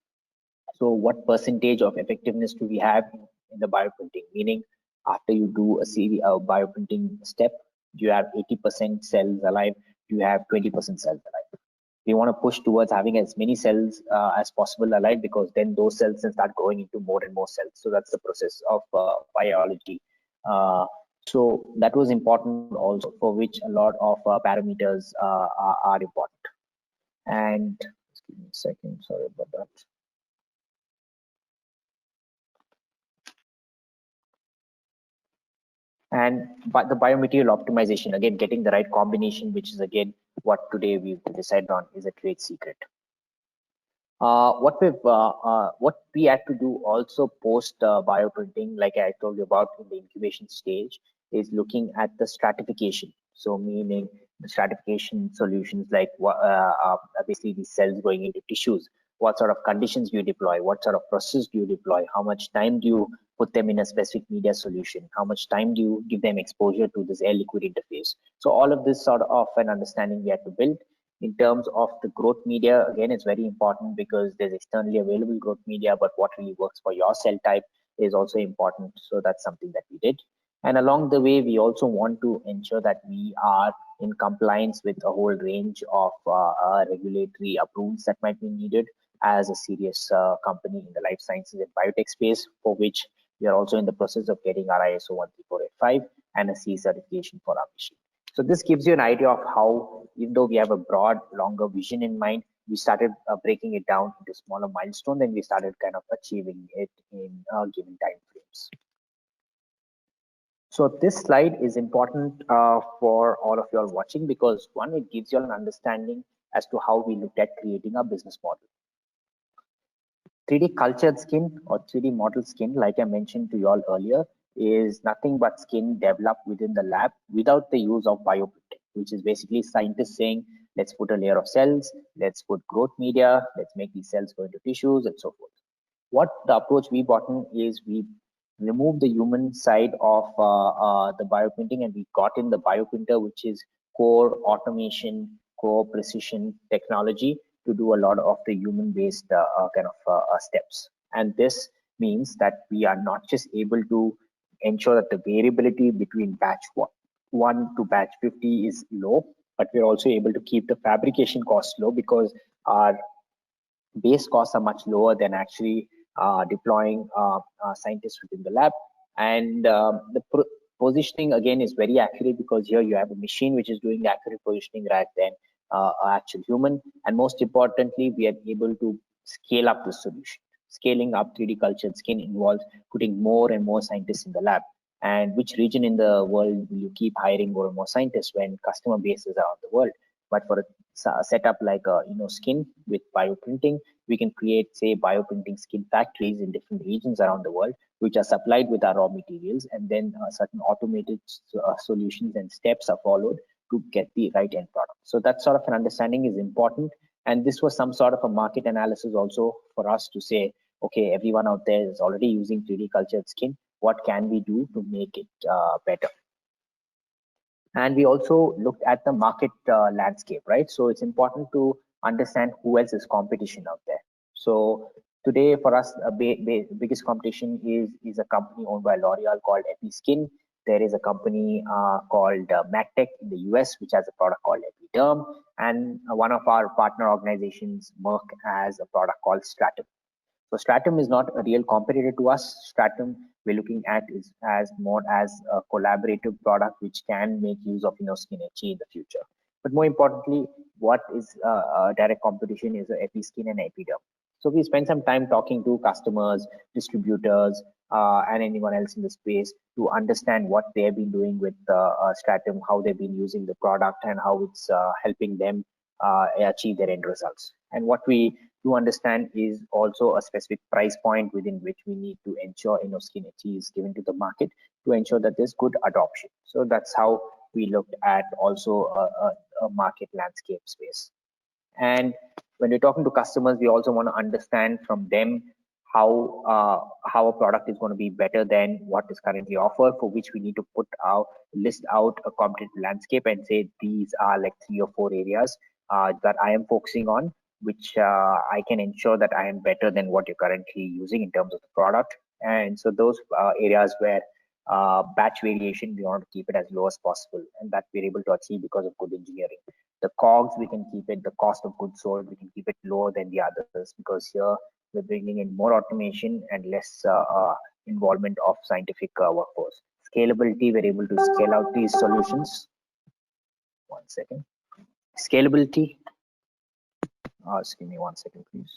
So what percentage of effectiveness do we have in the bioprinting? Meaning, after you do a series of bioprinting step, do you have 80% cells alive? Do you have 20% cells alive? We want to push towards having as many cells as possible alive, because then those cells can start growing into more and more cells. So that's the process of biology. So that was important also, for which a lot of parameters are important. And just give me a second, sorry about that. And but the biomaterial optimization, again, getting the right combination, which is again what today we've decided on, is a trade secret. What we had to do also post bioprinting, like I told you about in the incubation stage, is looking at the stratification. So meaning the stratification solutions, like basically these cells going into tissues. What sort of conditions do you deploy? What sort of process do you deploy? How much time do you put them in a specific media solution? How much time do you give them exposure to this air liquid interface? So all of this sort of an understanding we had to build. In terms of the growth media, again, it's very important because there's externally available growth media, but what really works for your cell type is also important. So that's something that we did. And along the way, we also want to ensure that we are in compliance with a whole range of regulatory approvals that might be needed as a serious company in the life sciences and biotech space, for which we are also in the process of getting our ISO 13485 and a C certification for our machine. So this gives you an idea of how, even though we have a broad, longer vision in mind, we started breaking it down into smaller milestones, and we started kind of achieving it in given time frames. So this slide is important for all of you all watching, because one, it gives you an understanding as to how we looked at creating a business model. 3D cultured skin or 3D model skin, like I mentioned to you all earlier, is nothing but skin developed within the lab without the use of bioprinting, which is basically scientists saying, let's put a layer of cells, let's put growth media, let's make these cells go into tissues and so forth. What the approach we brought in is we removed the human side of the bioprinting, and we got in the bioprinter, which is core automation, core precision technology, to do a lot of the human-based steps. And this means that we are not just able to ensure that the variability between batch 1 to batch 50 is low, but we're also able to keep the fabrication costs low, because our base costs are much lower than actually deploying scientists within the lab. And the positioning, again, is very accurate, because here you have a machine which is doing the accurate positioning rather than actual human. And most importantly, we are able to scale up the solution. Scaling up 3D cultured skin involves putting more and more scientists in the lab. And which region in the world will you keep hiring more and more scientists when customer bases around the world? But for a setup like skin with bioprinting, we can create, say, bioprinting skin factories in different regions around the world, which are supplied with our raw materials, and then certain automated solutions and steps are followed to get the right end product. So that sort of an understanding is important. And this was some sort of a market analysis also for us to say, okay, everyone out there is already using 3D cultured skin. What can we do to make it better? And we also looked at the market landscape, right? So it's important to understand who else is competition out there. So today for us, biggest competition is a company owned by L'Oreal called Episkin. There is a company called MacTech in the US, which has a product called Epiderm. And one of our partner organizations, Merck, has a product called Stratum. So Stratum is not a real competitor to us. Stratum we're looking at is as more as a collaborative product which can make use of Skin HE in the future. But more importantly, what is direct competition is Episkin and Epiderm. So we spent some time talking to customers, distributors, and anyone else in the space to understand what they've been doing with Stratum, how they've been using the product, and how it's helping them achieve their end results. And what we do understand is also a specific price point within which we need to ensure Skin HE is given to the market to ensure that there's good adoption. So that's how we looked at also a market landscape space. And when we're talking to customers, we also want to understand from them how a product is going to be better than what is currently offered, for which we need to list out a competitive landscape and say these are like 3 or 4 areas that I am focusing on, which I can ensure that I am better than what you're currently using in terms of the product. And so those areas where batch variation, we want to keep it as low as possible, and that we're able to achieve because of good engineering. The COGS, we can keep it, the cost of goods sold, we can keep it lower than the others, because here we're bringing in more automation and less involvement of scientific workforce. Scalability, we're able to scale out these solutions. One second. Scalability. Just give me 1 second, please.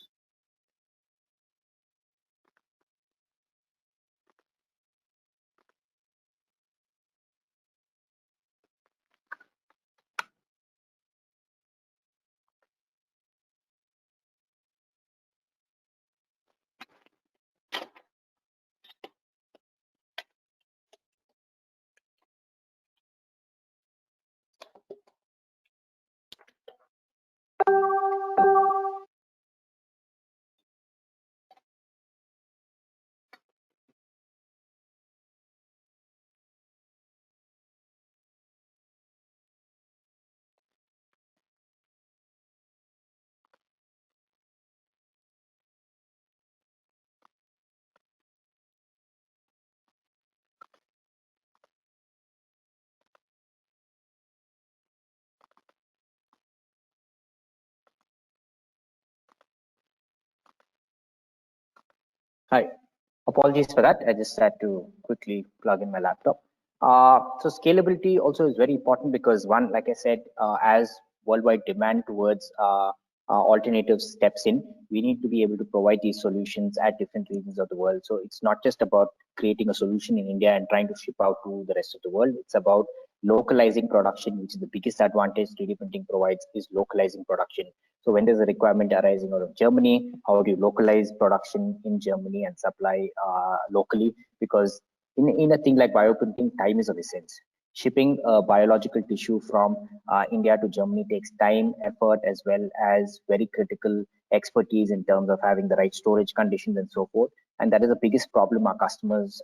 Hi, apologies for that. I just had to quickly plug in my laptop. So scalability also is very important because one, like I said, as worldwide demand towards alternatives steps in, we need to be able to provide these solutions at different regions of the world. So it's not just about creating a solution in India and trying to ship out to the rest of the world. It's about localizing production, which is the biggest advantage 3D printing provides, is localizing production. So when there's a requirement arising out of Germany, how do you localize production in Germany and supply locally? Because in a thing like bioprinting, time is of essence. Shipping a biological tissue from India to Germany takes time, effort, as well as very critical expertise in terms of having the right storage conditions and so forth. And that is the biggest problem our customers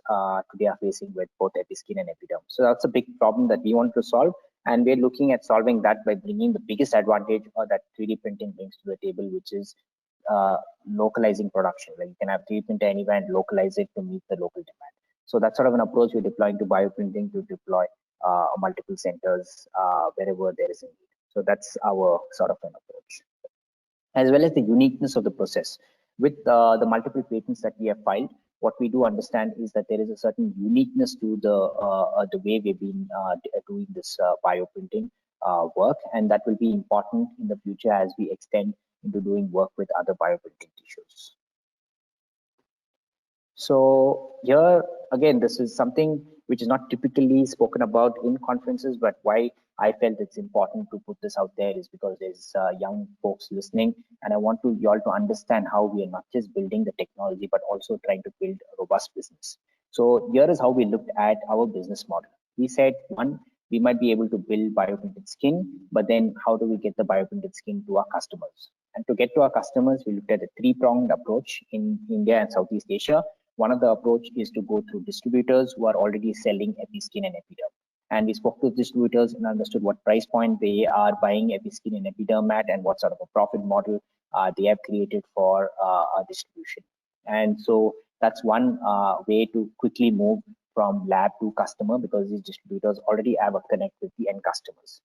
today are facing with both Episkin and Epiderm. So that's a big problem that we want to solve. And we're looking at solving that by bringing the biggest advantage that 3D printing brings to the table, which is localizing production. Like you can have 3D printer anywhere and localize it to meet the local demand. So that's sort of an approach we're deploying to bioprinting to deploy multiple centers wherever there is a need. So that's our sort of an approach, as well as the uniqueness of the process. With the multiple patents that we have filed, what we do understand is that there is a certain uniqueness to the way we've been doing this bioprinting work, and that will be important in the future as we extend into doing work with other bioprinting tissues. So here again, this is something which is not typically spoken about in conferences, but why I felt it's important to put this out there is because there's young folks listening, and I want you all to understand how we are not just building the technology, but also trying to build a robust business. So here is how we looked at our business model. We said, one, we might be able to build bioprinted skin, but then how do we get the bioprinted skin to our customers? And to get to our customers, we looked at a three-pronged approach in India and Southeast Asia. One of the approach is to go through distributors who are already selling Episkin and Epiderm. And we spoke to distributors and understood what price point they are buying Episkin and Epiderm at, and what sort of a profit model they have created for distribution. And so that's one way to quickly move from lab to customer, because these distributors already have a connect with the end customers.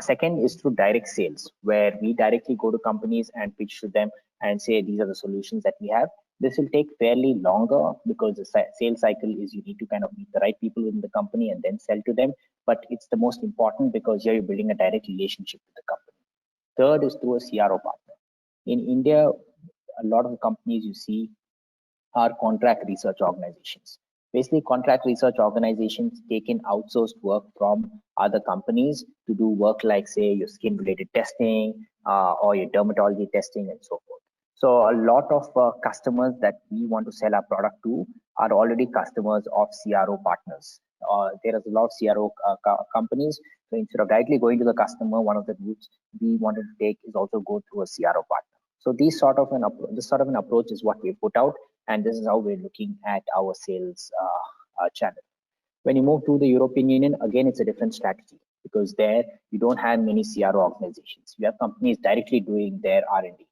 Second is through direct sales, where we directly go to companies and pitch to them and say, these are the solutions that we have. This will take fairly longer because the sales cycle is you need to kind of meet the right people in the company and then sell to them. But it's the most important because here you're building a direct relationship with the company. Third is through a CRO partner. In India, a lot of the companies you see are contract research organizations. Basically, contract research organizations take in outsourced work from other companies to do work like, say, your skin related testing or your dermatology testing and so forth. So a lot of customers that we want to sell our product to are already customers of CRO partners. There is a lot of CRO companies. So instead of directly going to the customer, one of the routes we wanted to take is also go through a CRO partner. So this sort of an approach is what we put out, and this is how we're looking at our sales channel. When you move to the European Union, again, it's a different strategy, because there you don't have many CRO organizations. You have companies directly doing their R&D.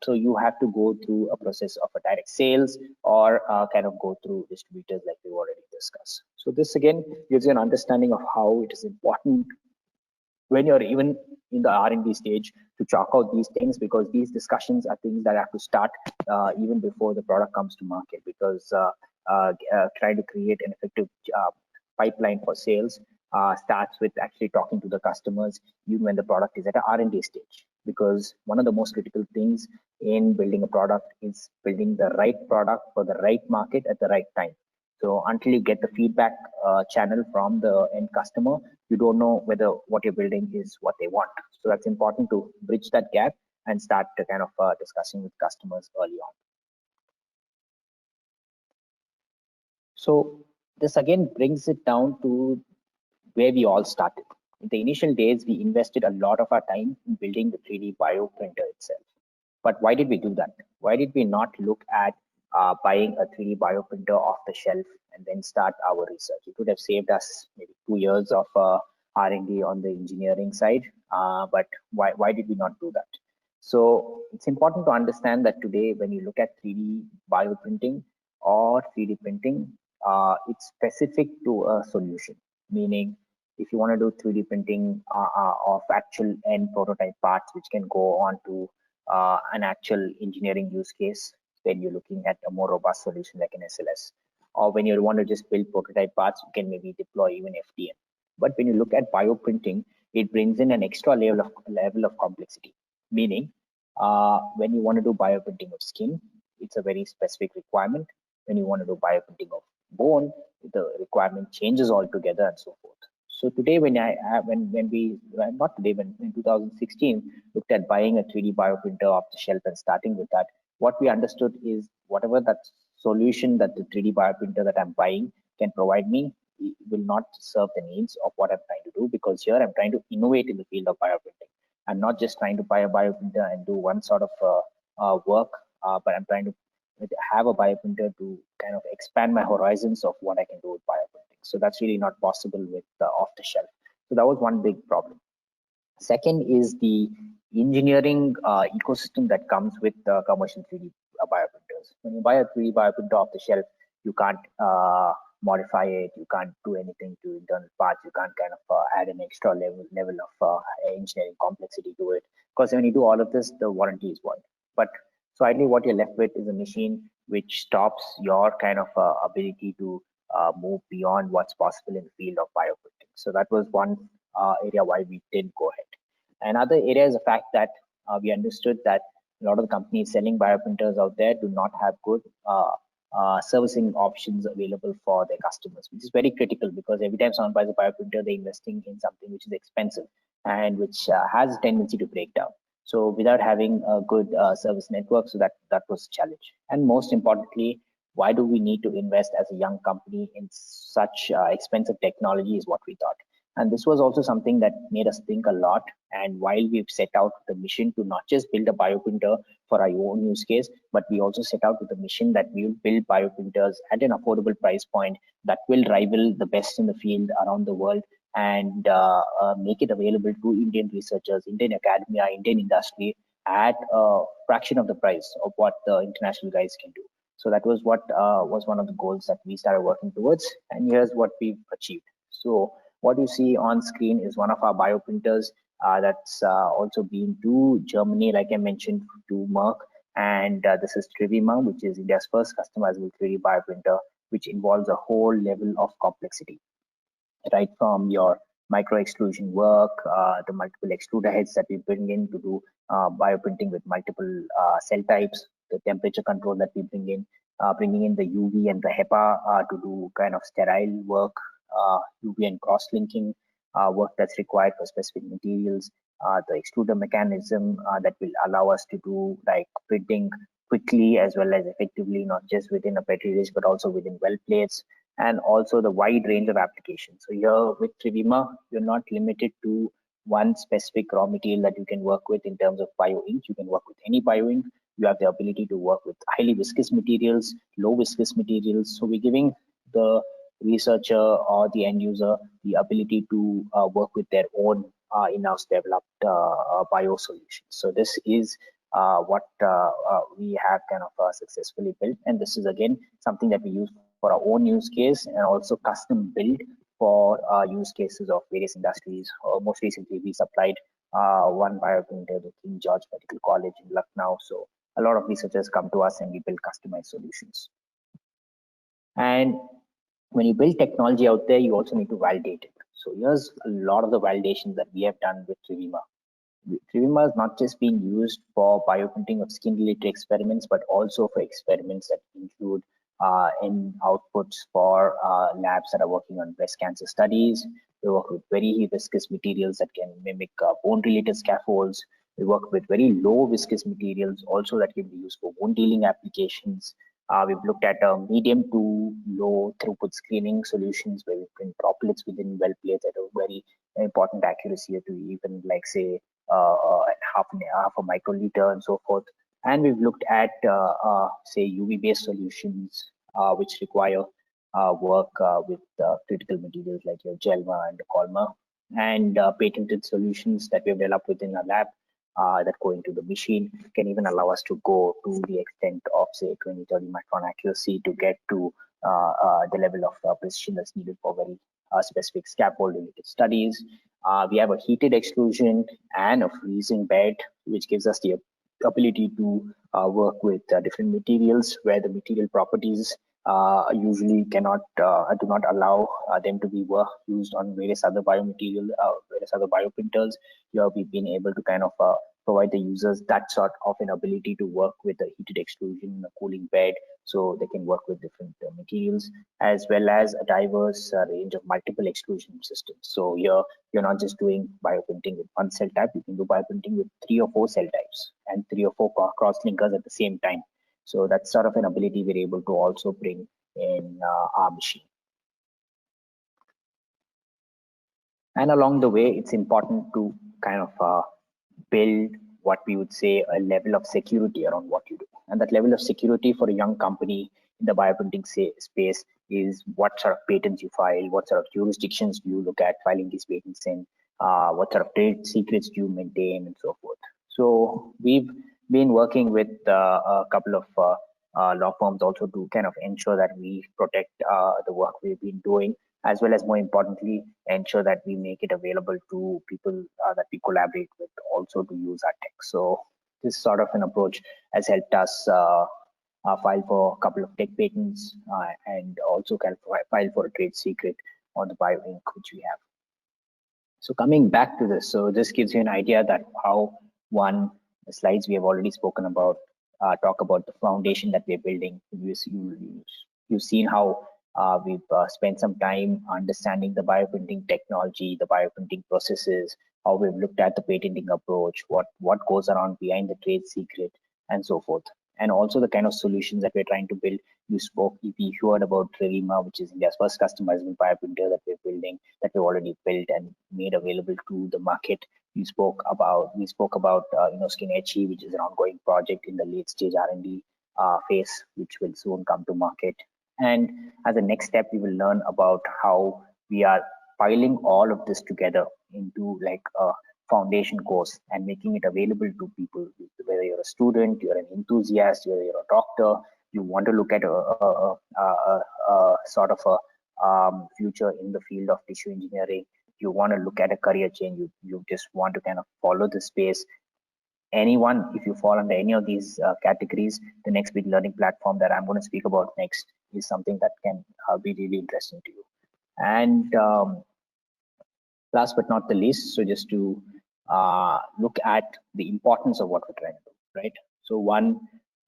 So you have to go through a process of a direct sales or kind of go through distributors like we've already discussed. So this again gives you an understanding of how it is important when you're even in the R&D stage to chalk out these things, because these discussions are things that have to start even before the product comes to market, because trying to create an effective pipeline for sales starts with actually talking to the customers even when the product is at an R&D stage, because one of the most critical things in building a product is building the right product for the right market at the right time. So until you get the feedback channel from the end customer, you don't know whether what you're building is what they want. So that's important to bridge that gap and start to kind of discussing with customers early on. So this again brings it down to where we all started. In the initial days, we invested a lot of our time in building the 3D bio printer itself. But why did we do that? Why did we not look at buying a 3D bioprinter off the shelf and then start our research? It would have saved us maybe 2 years of R&D on the engineering side. But why did we not do that? So it's important to understand that today, when you look at 3D bioprinting or 3D printing, it's specific to a solution. Meaning, if you want to do 3D printing of actual end prototype parts, which can go on to an actual engineering use case, then you're looking at a more robust solution like an SLS. Or when you want to just build prototype parts, you can maybe deploy even FDM. But when you look at bioprinting, it brings in an extra level of complexity. Meaning, when you want to do bioprinting of skin, it's a very specific requirement. When you want to do bioprinting of bone, the requirement changes altogether and so forth. So today, when in 2016 looked at buying a 3D bioprinter off the shelf and starting with that, what we understood is whatever that solution that the 3D bioprinter that I'm buying can provide me will not serve the needs of what I'm trying to do, because here I'm trying to innovate in the field of bioprinting. I'm not just trying to buy a bioprinter and do one sort of work, but I'm trying to have a bioprinter to kind of expand my horizons of what I can do with bioprinting. So that's really not possible with off the shelf. So that was one big problem. Second is the engineering ecosystem that comes with commercial 3D bioprinters. When you buy a 3D bioprinter off the shelf, you can't modify it, you can't do anything to internal parts, you can't kind of add an extra level of engineering complexity to it. Because when you do all of this, the warranty is void. But so ideally what you're left with is a machine which stops your kind of ability to move beyond what's possible in the field of bioprinting. So that was one area why we didn't go ahead. Another area is the fact that we understood that a lot of the companies selling bioprinters out there do not have good servicing options available for their customers, which is very critical, because every time someone buys a bioprinter, they're investing in something which is expensive and which has a tendency to break down. So without having a good service network, so that was a challenge. And most importantly, why do we need to invest as a young company in such expensive technology is what we thought. And this was also something that made us think a lot. And while we've set out the mission to not just build a bioprinter for our own use case, but we also set out with a mission that we will build bioprinters at an affordable price point that will rival the best in the field around the world, and make it available to Indian researchers, Indian academia, Indian industry at a fraction of the price of what the international guys can do. So that was what was one of the goals that we started working towards. And here's what we've achieved. So what you see on screen is one of our bioprinters that's also been to Germany, like I mentioned, to Merck. And this is Trivima, which is India's first customizable 3D bioprinter, which involves a whole level of complexity, right from your micro extrusion work, the multiple extruder heads that we bring in to do bioprinting with multiple cell types, the temperature control that we bring in, bringing in the UV and the HEPA to do kind of sterile work, UV and cross-linking work that's required for specific materials, the extruder mechanism that will allow us to do like printing quickly as well as effectively, not just within a petri dish, but also within well plates, and also the wide range of applications. So here with Trivima, you're not limited to one specific raw material that you can work with in terms of bio ink. You can work with any bio ink. You have the ability to work with highly viscous materials, low viscous materials. So we're giving the researcher or the end user the ability to work with their own in-house developed bio solutions. So this is what we have kind of successfully built. And this is again something that we use for our own use case and also custom build for use cases of various industries. Most recently, we supplied one bioprinter to King George Medical College in Lucknow. So a lot of researchers come to us and we build customized solutions. And when you build technology out there, you also need to validate it. So here's a lot of the validations that we have done with Trivima. Trivima is not just being used for bioprinting of skin-related experiments, but also for experiments that include in outputs for labs that are working on breast cancer studies. We work with very viscous materials that can mimic bone-related scaffolds. We work with very low viscous materials also that can be used for wound healing applications. We've looked at medium to low throughput screening solutions where we print droplets within well plates at a very important accuracy to even like say half a microliter and so forth. And we've looked at say UV-based solutions which require work with critical materials like your Gelma and the Colma, and patented solutions that we've developed within our lab that go into the machine can even allow us to go to the extent of say 20-30 micron accuracy to get to the level of precision that's needed for very specific scaffold related studies. We have a heated extrusion and a freezing bed, which gives us the ability to work with different materials where the material properties usually cannot do not allow them to be used on various other biomaterial, various other bioprinters. Here we've been able to kind of provide the users that sort of an ability to work with a heated extrusion, a cooling bed, so they can work with different materials, as well as a diverse range of multiple extrusion systems. So here you're not just doing bioprinting with one cell type, you can do bioprinting with 3 or 4 cell types and 3 or 4 cross-linkers at the same time. So that's sort of an ability we're able to also bring in our machine. And along the way, it's important to kind of build what we would say a level of security around what you do. And that level of security for a young company in the bioprinting space is what sort of patents you file, what sort of jurisdictions do you look at filing these patents in, what sort of trade secrets do you maintain, and so forth. So we've been working with a couple of law firms also to kind of ensure that we protect the work we've been doing, as well as more importantly, ensure that we make it available to people that we collaborate with also to use our tech. So this sort of an approach has helped us file for a couple of tech patents and also kind of file for a trade secret on the BioInk which we have. So coming back to this, so this gives you an idea that how the slides we have already spoken about talk about the foundation that we're building. You've seen how we've spent some time understanding the bioprinting technology, the bioprinting processes, how we've looked at the patenting approach, what goes around behind the trade secret, and so forth. And also the kind of solutions that we're trying to build. You heard about Trevima, which is India's first customizable bioprinter that we're building, that we've already built and made available to the market. We spoke about Skin Etchy, which is an ongoing project in the late stage R&D phase, which will soon come to market. And as a next step, we will learn about how we are piling all of this together into like a foundation course and making it available to people, whether you're a student, you're an enthusiast, whether you're a doctor, you want to look at a sort of a future in the field of tissue engineering, you want to look at a career change, you just want to kind of follow the space. Anyone, if you fall under any of these categories, the next big learning platform that I'm going to speak about next is something that can be really interesting to you. And last but not the least, so just to look at the importance of what we're trying to do, right? So one,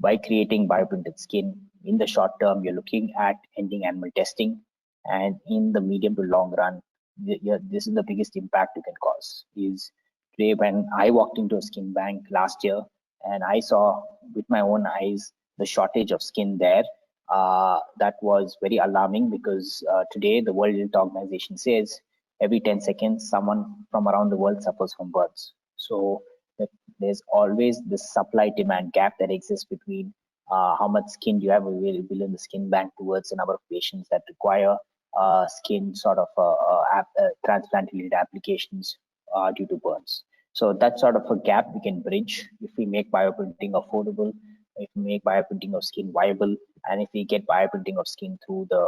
by creating bioprinted skin, in the short term, you're looking at ending animal testing, and in the medium to long run, this is the biggest impact you can cause. Is today when I walked into a skin bank last year and I saw with my own eyes the shortage of skin there, that was very alarming, because today the World Health Organization says every 10 seconds someone from around the world suffers from burns. So there's always this supply demand gap that exists between how much skin do you have available in the skin bank towards the number of patients that require skin sort of transplant related applications due to burns. So that's sort of a gap we can bridge if we make bioprinting affordable, if we make bioprinting of skin viable, and if we get bioprinting of skin through the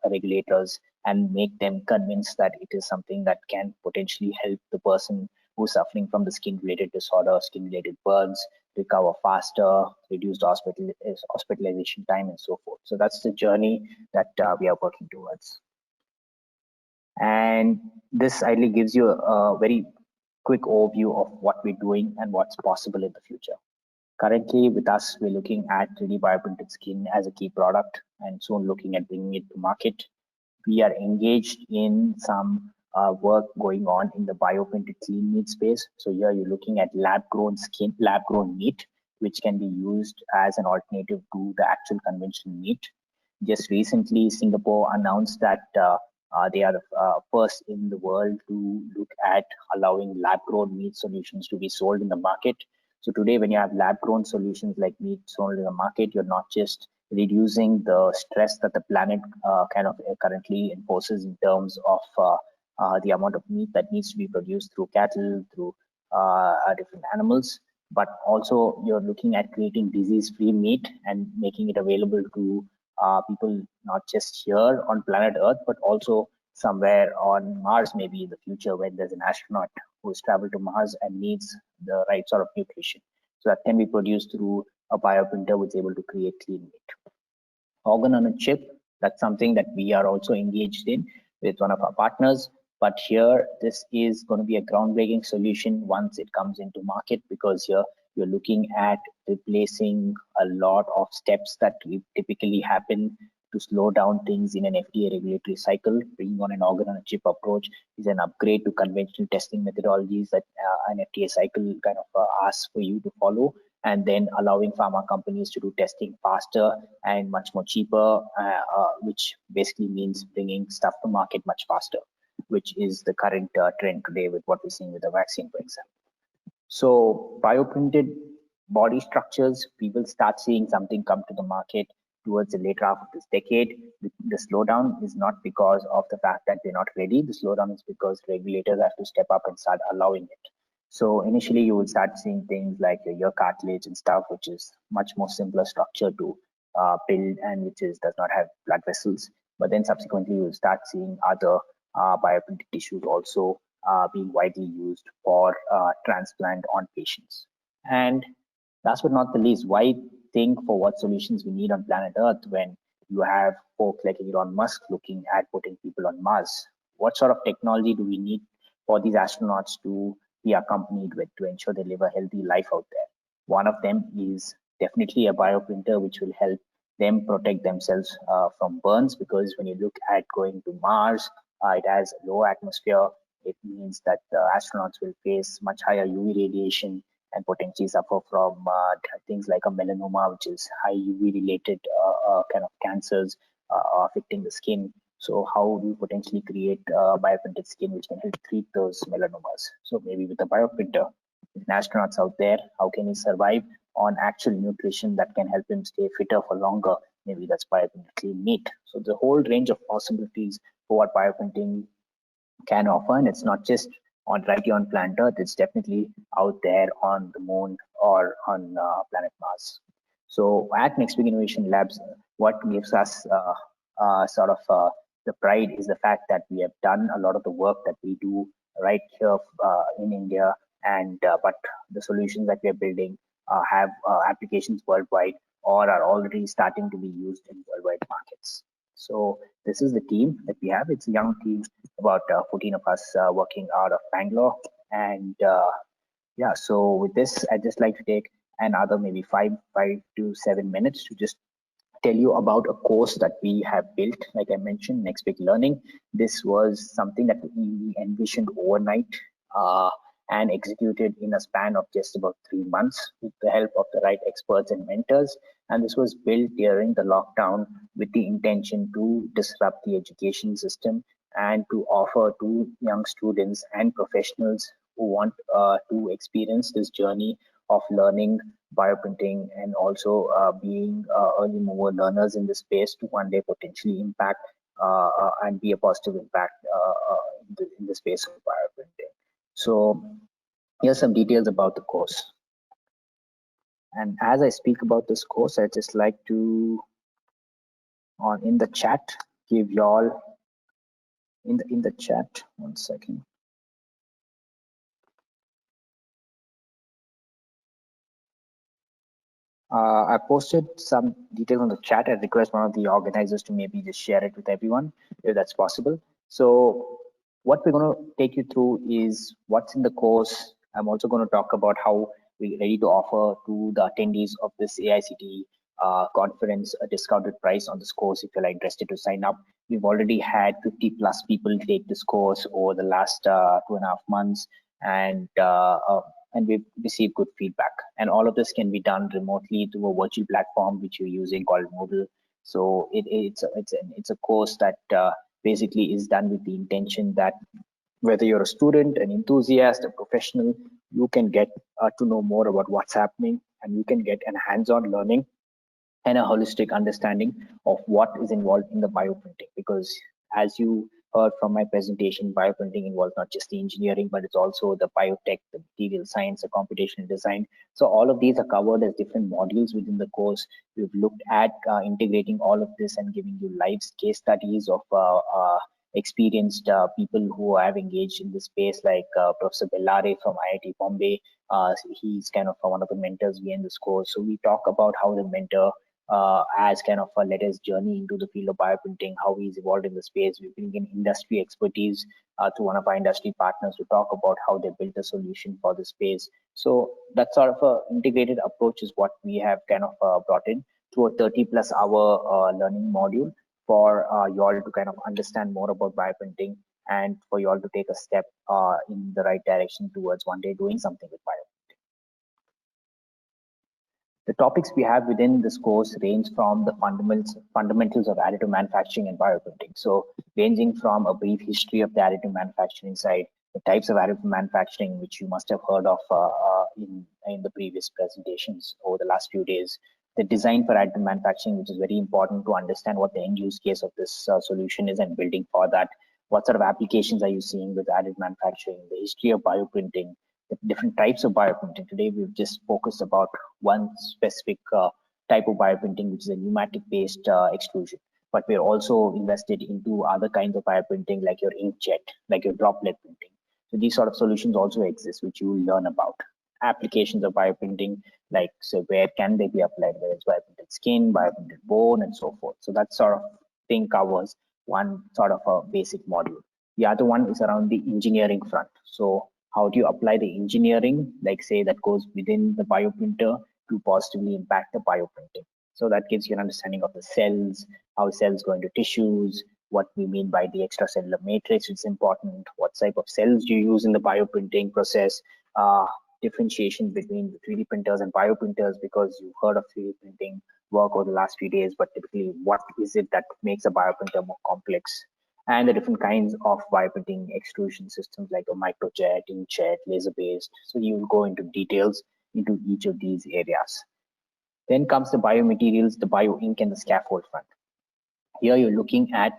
regulators and make them convinced that it is something that can potentially help the person who's suffering from the skin related disorder, skin related burns, recover faster, reduced hospitalization time, and so forth. So that's the journey that we are working towards. And this ideally gives you a very quick overview of what we're doing and what's possible in the future. Currently with us, we're looking at 3D bioprinted skin as a key product and soon looking at bringing it to market. We are engaged in some work going on in the bioprinted clean meat space. So here you're looking at lab-grown skin, lab-grown meat, which can be used as an alternative to the actual conventional meat. Just recently, Singapore announced that they are the first in the world to look at allowing lab-grown meat solutions to be sold in the market. So today, when you have lab-grown solutions like meat sold in the market, you're not just reducing the stress that the planet kind of currently imposes in terms of the amount of meat that needs to be produced through cattle, through different animals, but also you're looking at creating disease-free meat and making it available to people not just here on planet Earth, but also somewhere on Mars, maybe in the future when there's an astronaut who's traveled to Mars and needs the right sort of nutrition. so that can be produced through a bioprinter which is able to create clean meat. Organ on a chip, that's something that we are also engaged in with one of our partners. But here, this is going to be a groundbreaking solution once it comes into market, because here you're looking at replacing a lot of steps that typically happen to slow down things in an FDA regulatory cycle. Bringing on an organ on a chip approach is an upgrade to conventional testing methodologies that an FDA cycle kind of asks for you to follow, and then allowing pharma companies to do testing faster and much more cheaper, which basically means bringing stuff to market much faster, which is the current trend today with what we're seeing with the vaccine, for example. So bioprinted body structures, we will start seeing something come to the market towards the later half of this decade. The slowdown is not because of the fact that they're not ready. The slowdown is because regulators have to step up and start allowing it. So initially you will start seeing things like your ear cartilage and stuff, which is much more simpler structure to build and which does not have blood vessels. But then subsequently you will start seeing other bioprinted tissues also being widely used for transplant on patients. And last but not the least, why think for what solutions we need on planet Earth when you have folks like Elon Musk looking at putting people on Mars? What sort of technology do we need for these astronauts to be accompanied with to ensure they live a healthy life out there? One of them is definitely a bioprinter, which will help them protect themselves from burns, because when you look at going to Mars, it has a low atmosphere. It means that astronauts will face much higher UV radiation and potentially suffer from things like a melanoma, which is high UV related kind of cancers affecting the skin. So how do you potentially create bioprinted skin which can help treat those melanomas? So maybe with a bioprinter, with astronauts out there, how can he survive on actual nutrition that can help him stay fitter for longer? Maybe that's bioprinted clean meat. So the whole range of possibilities for what bioprinting can offer, and it's not just right here on planet Earth, it's definitely out there on the moon or on planet Mars. So at NextBig Innovation Labs, what gives us the pride is the fact that we have done a lot of the work that we do right here in India, and but the solutions that we are building have applications worldwide or are already starting to be used in worldwide markets. So this is the team that we have. It's a young team, about 14 of us working out of Bangalore. And yeah, so with this, I'd just like to take another maybe 5 to 7 minutes to just tell you about a course that we have built. Like I mentioned, NextBig Learning. This was something that we envisioned overnight and executed in a span of just about 3 months with the help of the right experts and mentors. And this was built during the lockdown with the intention to disrupt the education system and to offer to young students and professionals who want to experience this journey of learning bioprinting and also being early mover learners in this space to one day potentially impact and be a positive impact in the space of bioprinting. So here's some details about the course. And as I speak about this course, I'd just like to, in the chat, give y'all in the chat, 1 second. I posted some details on the chat. I request one of the organizers to maybe just share it with everyone if that's possible. So what we're going to take you through is what's in the course. I'm also going to talk about how we're ready to offer to the attendees of this AICTE conference a discounted price on this course if you're interested to sign up. We've already had 50 plus people take this course over the last 2.5 months, and we've received good feedback. And all of this can be done remotely through a virtual platform which you're using called Moodle. So it's a course that basically is done with the intention that whether you're a student, an enthusiast, a professional, you can get to know more about what's happening, and you can get a hands-on learning and a holistic understanding of what is involved in the bioprinting. Because as you heard from my presentation, bioprinting involves not just the engineering, but it's also the biotech, the material science, the computational design. So all of these are covered as different modules within the course. We've looked at integrating all of this and giving you live case studies of experienced people who have engaged in this space, like Professor Bellare from IIT Bombay. He's kind of one of the mentors we in this course. So we talk about how the mentor has kind of led his journey into the field of bioprinting, how he's evolved in the space. We bring in industry expertise to one of our industry partners to talk about how they built a solution for the space. So that sort of a integrated approach is what we have kind of brought in through a 30+ hour learning module for you all to kind of understand more about bioprinting and for you all to take a step in the right direction towards one day doing something with bioprinting. The topics we have within this course range from the fundamentals of additive manufacturing and bioprinting. So ranging from a brief history of the additive manufacturing side, the types of additive manufacturing, which you must have heard of in the previous presentations over the last few days, the design for additive manufacturing, which is very important to understand what the end use case of this solution is and building for that. What sort of applications are you seeing with additive manufacturing, the history of bioprinting, the different types of bioprinting. Today, we've just focused about one specific type of bioprinting, which is a pneumatic-based extrusion. But we're also invested into other kinds of bioprinting, like your inkjet, like your droplet printing. So these sort of solutions also exist, which you will learn about. Applications of bioprinting, like so where can they be applied, whether it's bioprinted skin, bioprinted bone, and so forth. So that sort of thing covers one sort of a basic module. The other one is around the engineering front. So how do you apply the engineering, like say that goes within the bioprinter to positively impact the bioprinting? So that gives you an understanding of the cells, how cells go into tissues, what we mean by the extracellular matrix, it's important, what type of cells do you use in the bioprinting process, differentiation between the 3D printers and bioprinters, because you've heard of 3D printing work over the last few days, but typically what is it that makes a bioprinter more complex? And the different kinds of bioprinting extrusion systems like a microjet, inkjet, laser-based. So you will go into details into each of these areas. Then comes the biomaterials, the bio-ink, and the scaffold front. Here you're looking at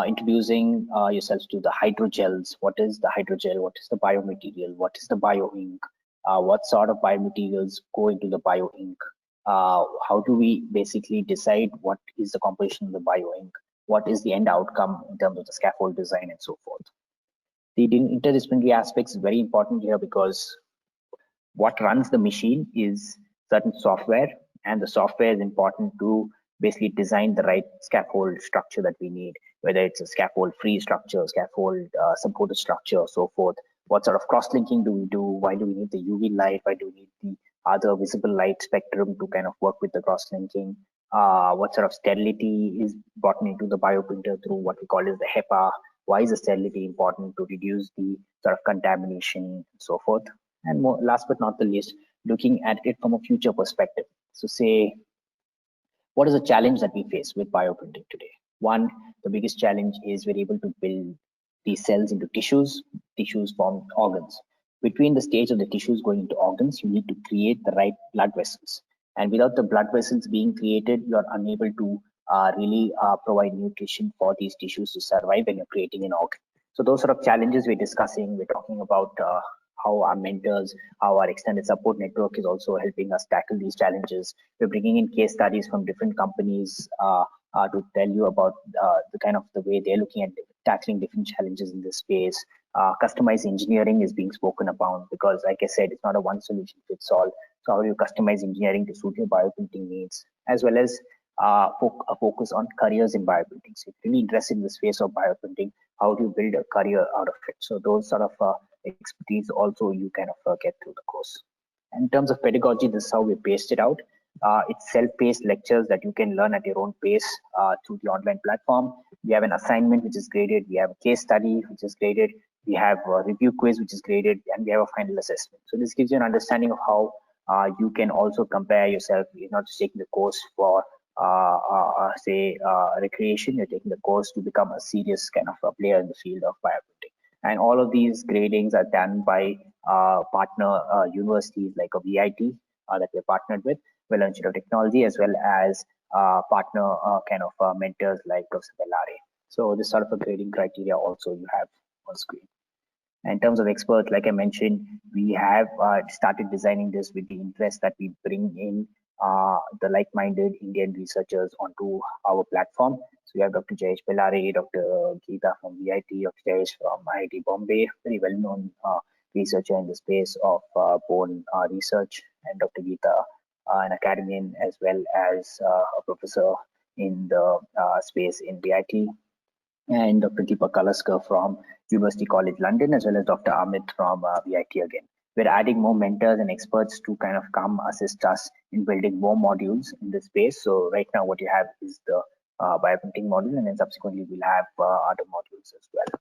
introducing yourselves to the hydrogels. What is the hydrogel? What is the biomaterial? What is the bio-ink? What sort of biomaterials go into the bio-ink? How do we basically decide what is the composition of the bio-ink? What is the end outcome in terms of the scaffold design and so forth? The interdisciplinary aspects is very important here, because what runs the machine is certain software, and the software is important to basically design the right scaffold structure that we need, whether it's a scaffold free structure, scaffold supported structure, so forth. What sort of cross-linking do we do? Why do we need the UV light? Why do we need the other visible light spectrum to kind of work with the cross-linking? What sort of sterility is brought into the bioprinter through what we call as the HEPA? Why is the sterility important to reduce the sort of contamination and so forth? And more, last but not the least, looking at it from a future perspective. So say, what is the challenge that we face with bioprinting today? One, the biggest challenge is we're able to build these cells into tissues. Tissues form organs. Between the stage of the tissues going into organs, you need to create the right blood vessels. And without the blood vessels being created, you're unable to really provide nutrition for these tissues to survive when you're creating an organ. So those sort of challenges we're discussing, we're talking about how our mentors, how our extended support network is also helping us tackle these challenges. We're bringing in case studies from different companies to tell you about the kind of the way they're looking at tackling different challenges in this space. Customized engineering is being spoken about, because like I said, it's not a one solution fits all. So how do you customize engineering to suit your bioprinting needs, as well as a focus on careers in bioprinting. So if you're really interested in the space of bioprinting, how do you build a career out of it? So those sort of expertise also you kind of get through the course. In terms of pedagogy, this is how we paced it out. It's self-paced lectures that you can learn at your own pace through the online platform. We have an assignment which is graded. We have a case study which is graded. We have a review quiz which is graded, and we have a final assessment. So this gives you an understanding of how you can also compare yourself. You're not just taking the course for say recreation. You're taking the course to become a serious kind of a player in the field of bioprinting. And all of these gradings are done by partner universities like a VIT that we're partnered with, Vellore Institute of Technology, as well as partner kind of mentors like Professor Bellare. So this sort of a grading criteria also you have on screen. In terms of experts, like I mentioned, we have started designing this with the interest that we bring in the like-minded Indian researchers onto our platform. So we have Dr. Jayesh Bellary, Dr. Geeta from VIT, Dr. Jayesh from IIT Bombay, very well-known researcher in the space of bone research, and Dr. Geeta, an academician as well as a professor in the space in VIT, and Dr. Deepak Kalaskar from University College London, as well as Dr. Amit from VIT again. We're adding more mentors and experts to kind of come assist us in building more modules in this space. So right now what you have is the bioprinting module, and then subsequently we'll have other modules as well.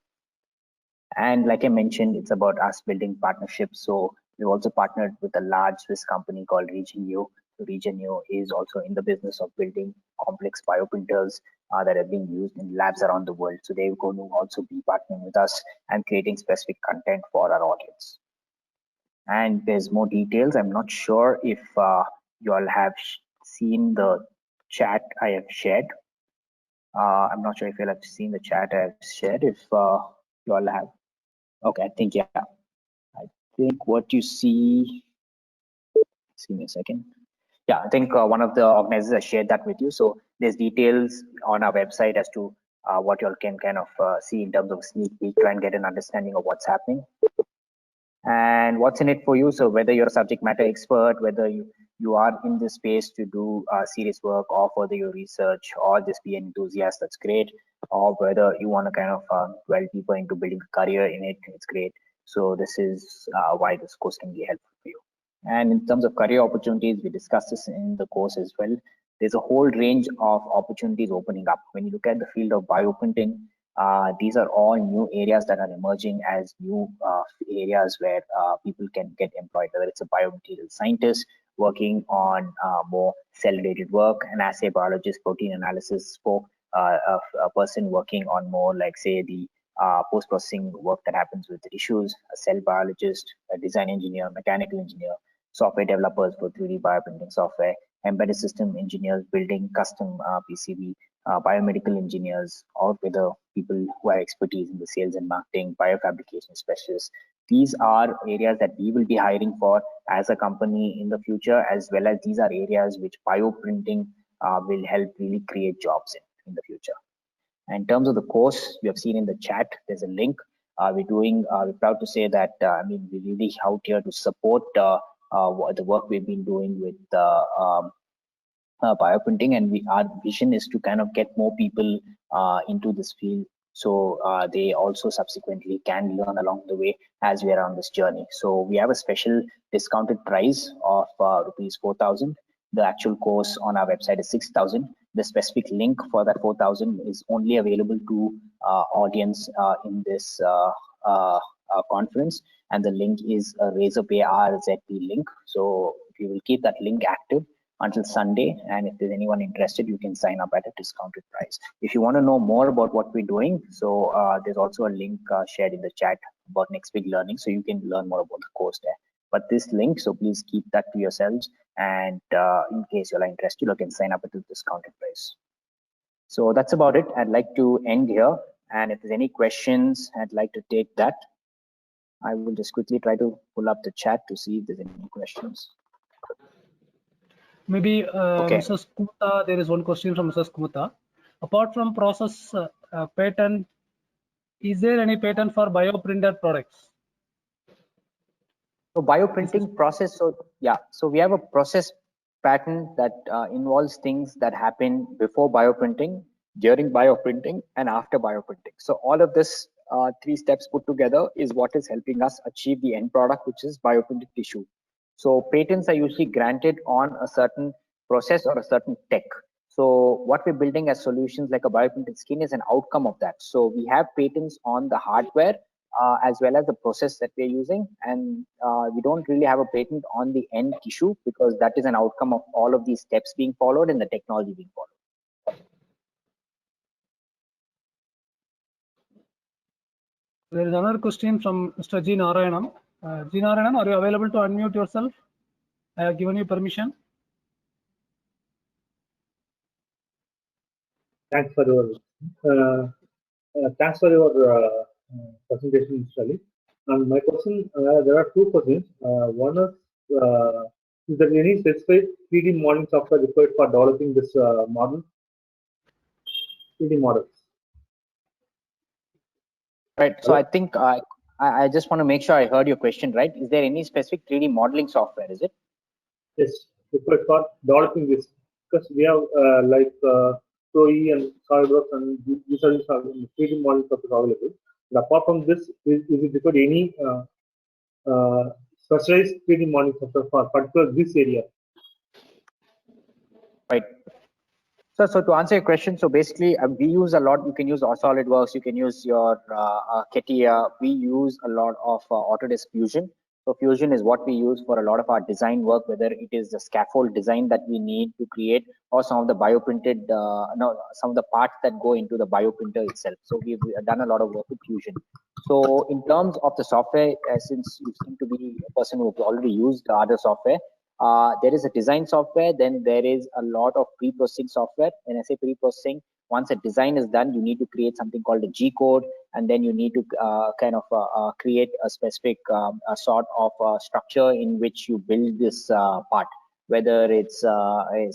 And like I mentioned, it's about us building partnerships. So we've also partnered with a large Swiss company called Regenio. So Regenio is also in the business of building complex bioprinters that are being used in labs around the world. So they're going to also be partnering with us and creating specific content for our audience. And there's more details. I'm not sure if you all have seen the chat I have shared. I'm not sure if you all have seen the chat I have shared. If you all have, okay, I think, yeah. I think what you see, give me a second. Yeah, I think one of the organizers has shared that with you. So there's details on our website as to what you all can kind of see in terms of a sneak peek, try and get an understanding of what's happening and what's in it for you. So whether you're a subject matter expert, whether you are in this space to do serious work or further your research, or just be an enthusiast, that's great. Or whether you want to kind of delve deeper into building a career in it, it's great. So this is why this course can be helpful for you. And in terms of career opportunities, we discussed this in the course as well. There's a whole range of opportunities opening up. When you look at the field of bioprinting, these are all new areas that are emerging as new areas where people can get employed, whether it's a biomaterial scientist working on more cell-related work, an assay biologist, protein analysis for a person working on more like, say, the post-processing work that happens with the tissues, a cell biologist, a design engineer, mechanical engineer, software developers for 3D bioprinting software, embedded system engineers building custom PCB, biomedical engineers, or whether people who have expertise in the sales and marketing, biofabrication specialists. These are areas that we will be hiring for as a company in the future, as well as these are areas which bioprinting will help really create jobs in the future. And in terms of the course, you have seen in the chat, there's a link. We're proud to say that, I mean, we're really out here to support the work we've been doing with bioprinting, and our vision is to kind of get more people into this field, so they also subsequently can learn along the way as we are on this journey. So we have a special discounted price of rupees 4,000. The actual course on our website is 6,000. The specific link for that 4,000 is only available to audience in this conference, and the link is a Razorpay RZP link. So we will keep that link active until Sunday, and if there's anyone interested, you can sign up at a discounted price. If you want to know more about what we're doing, so there's also a link shared in the chat about Next Big Learning, so you can learn more about the course there. But this link, so please keep that to yourselves, and in case you're interested, you can sign up at the discounted price. So that's about it. I'd like to end here, and if there's any questions, I'd like to take that. I will just quickly try to pull up the chat to see if there's any questions. Maybe Mrs. Kumta, there is one question from Mrs. Kumta. Apart from process patent, is there any patent for bioprinter products? So bioprinting process, so yeah, so we have a process patent that involves things that happen before bioprinting, during bioprinting, and after bioprinting. So all of this 3 steps put together is what is helping us achieve the end product, which is bioprinted tissue. So patents are usually granted on a certain process or a certain tech. So what we're building as solutions like a bioprinted skin is an outcome of that. So we have patents on the hardware as well as the process that we're using, and we don't really have a patent on the end tissue because that is an outcome of all of these steps being followed and the technology being followed. There is another question from Mr. G. Narayanan. G. Narayanan, are you available to unmute yourself? I have given you permission. Thanks for your presentation, Mr. Ali. And my question, there are 2 questions. One is Is there any specific 3D modeling software required for developing this model? 3D models. Right. So Hello? I think I just want to make sure I heard your question right. Is there any specific 3D modeling software? Is it? Yes, required for developing this, because we have like ProE and SolidWorks, and these are 3D modeling software available. And apart from this, is it required any specialized 3D modeling software for particular this area? Right. So to answer your question, so basically we use a lot. You can use SolidWorks, you can use your CATIA. We use a lot of Autodesk Fusion. So Fusion is what we use for a lot of our design work, whether it is the scaffold design that we need to create, or some of the bioprinted, some of the parts that go into the bioprinter itself. So we've done a lot of work with Fusion. So in terms of the software, since you seem to be a person who's already used the other software, there is a design software, then there is a lot of pre-processing software. When I say pre-processing, once a design is done, you need to create something called a G-code, and then you need to create a specific a sort of structure in which you build this part, whether it's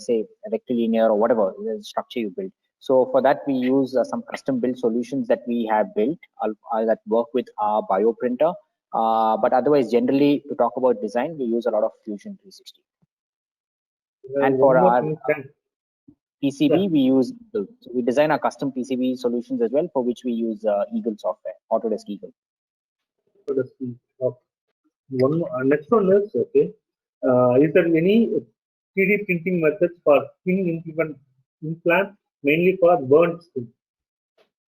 say rectilinear or whatever the structure you build. So for that, we use some custom built solutions that we have built that work with our bioprinter. But otherwise, generally, to talk about design, we use a lot of Fusion 360. And for our PCB, we use Eagle. So we design our custom PCB solutions as well, for which we use Eagle software, Autodesk Eagle. Next one is, okay, is there any 3D printing methods for skin implant, mainly for burnt skin?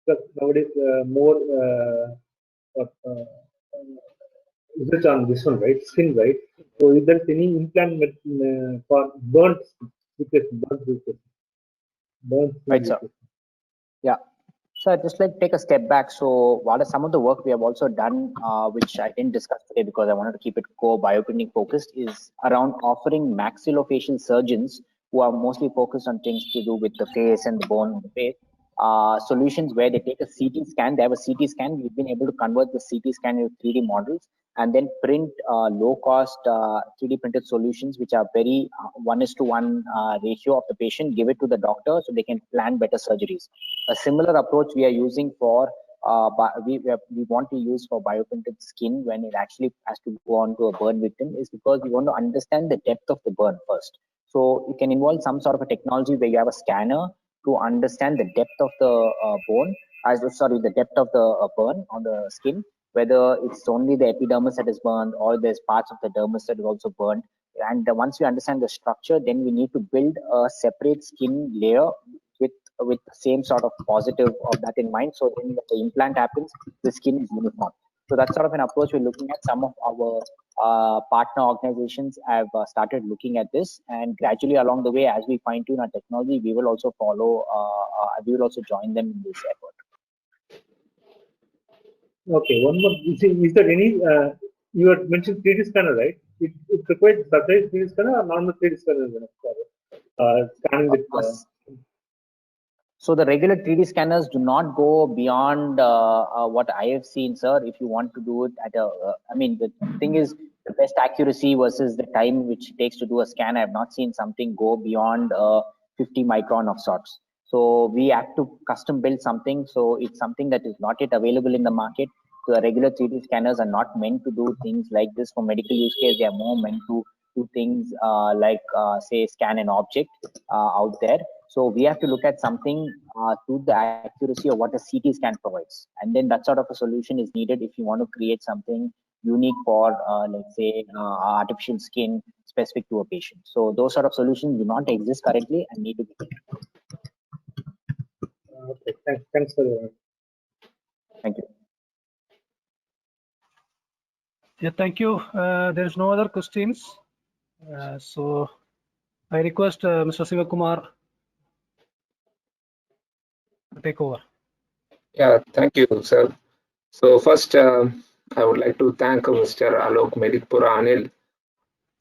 Because nowadays more research on this one, right? Skin, right? So if there's any implant for burnt replacement, Right, sir. Yeah. So I'd just like to take a step back. So what are some of the work we have also done, which I didn't discuss today because I wanted to keep it core bioprinting focused, is around offering maxillofacial surgeons who are mostly focused on things to do with the face and the bone of the face, solutions where they take a CT scan. They have a CT scan. We've been able to convert the CT scan into 3D models and then print low-cost 3D printed solutions, which are very 1:1 ratio of the patient, give it to the doctor so they can plan better surgeries. A similar approach we are using for, we want to use for bioprinted skin when it actually has to go on to a burn victim, is because we want to understand the depth of the burn first. So it can involve some sort of a technology where you have a scanner to understand the depth of the the depth of the burn on the skin, whether it's only the epidermis that is burned or there's parts of the dermis that is also burned. And once we understand the structure, then we need to build a separate skin layer with the same sort of positive of that in mind. So when the implant happens, the skin is uniform. So that's sort of an approach we're looking at. Some of our partner organizations have started looking at this, and gradually along the way, as we fine tune our technology, we will also follow. We will also join them in this effort. Okay, one more. Is there any? You had mentioned 3D scanner, right? It requires separate 3D scanner or normal 3D scanner? Scanning with. So the regular 3D scanners do not go beyond what I have seen, sir. If you want to do it at I mean, the thing is, the best accuracy versus the time which it takes to do a scan. I have not seen something go beyond 50 micron of sorts. So we have to custom build something. So it's something that is not yet available in the market. The regular 3D scanners are not meant to do things like this for medical use case. They are more meant to do things like, say, scan an object out there. So we have to look at something to the accuracy of what a CT scan provides. And then that sort of a solution is needed if you want to create something unique for, let's say, artificial skin specific to a patient. So those sort of solutions do not exist currently and need to be built. Okay, thanks for that. Thank you. Yeah, thank you. There is no other questions. So I request Mr. Sivakumar to take over. Yeah, thank you, sir. So first, I would like to thank Mr. Alok Medikpura Anil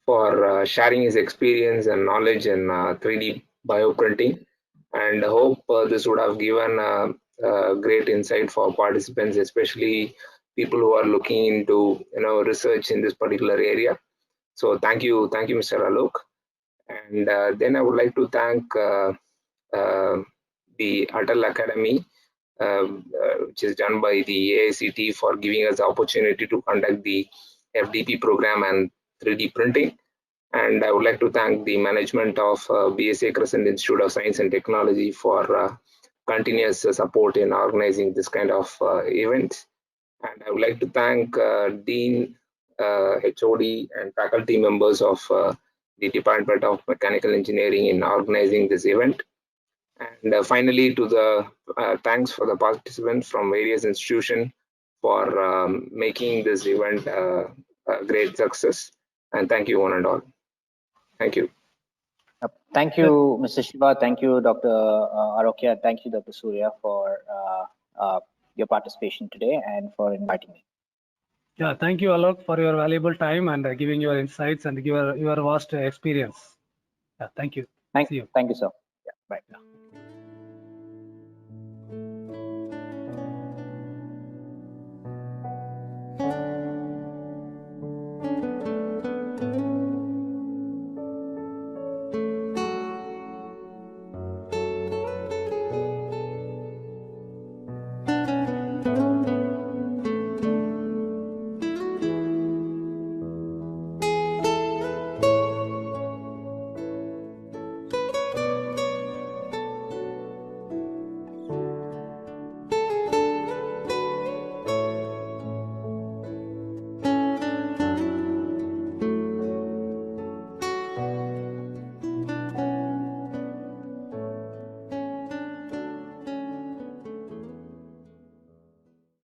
for sharing his experience and knowledge in 3D bioprinting, and I hope this would have given great insight for participants, especially people who are looking into research in this particular area. So thank you, Mr. Alok. And then I would like to thank the Atal Academy, which is done by the AICT, for giving us the opportunity to conduct the FDP program and 3D printing. And I would like to thank the management of BSA Crescent Institute of Science and Technology for continuous support in organizing this kind of events. And I would like to thank Dean, HOD, and faculty members of the Department of Mechanical Engineering in organizing this event. And finally, to the thanks for the participants from various institutions for making this event a great success. And thank you, one and all. Thank you. Thank you, Mr. Shiva. Thank you, Dr. Arokia. Thank you, Dr. Surya, for your participation today and for inviting me. Yeah, thank you, Alok, for your valuable time and giving your insights and your vast experience. Yeah, thank you. See you. Thank you, sir. Yeah, bye. Yeah.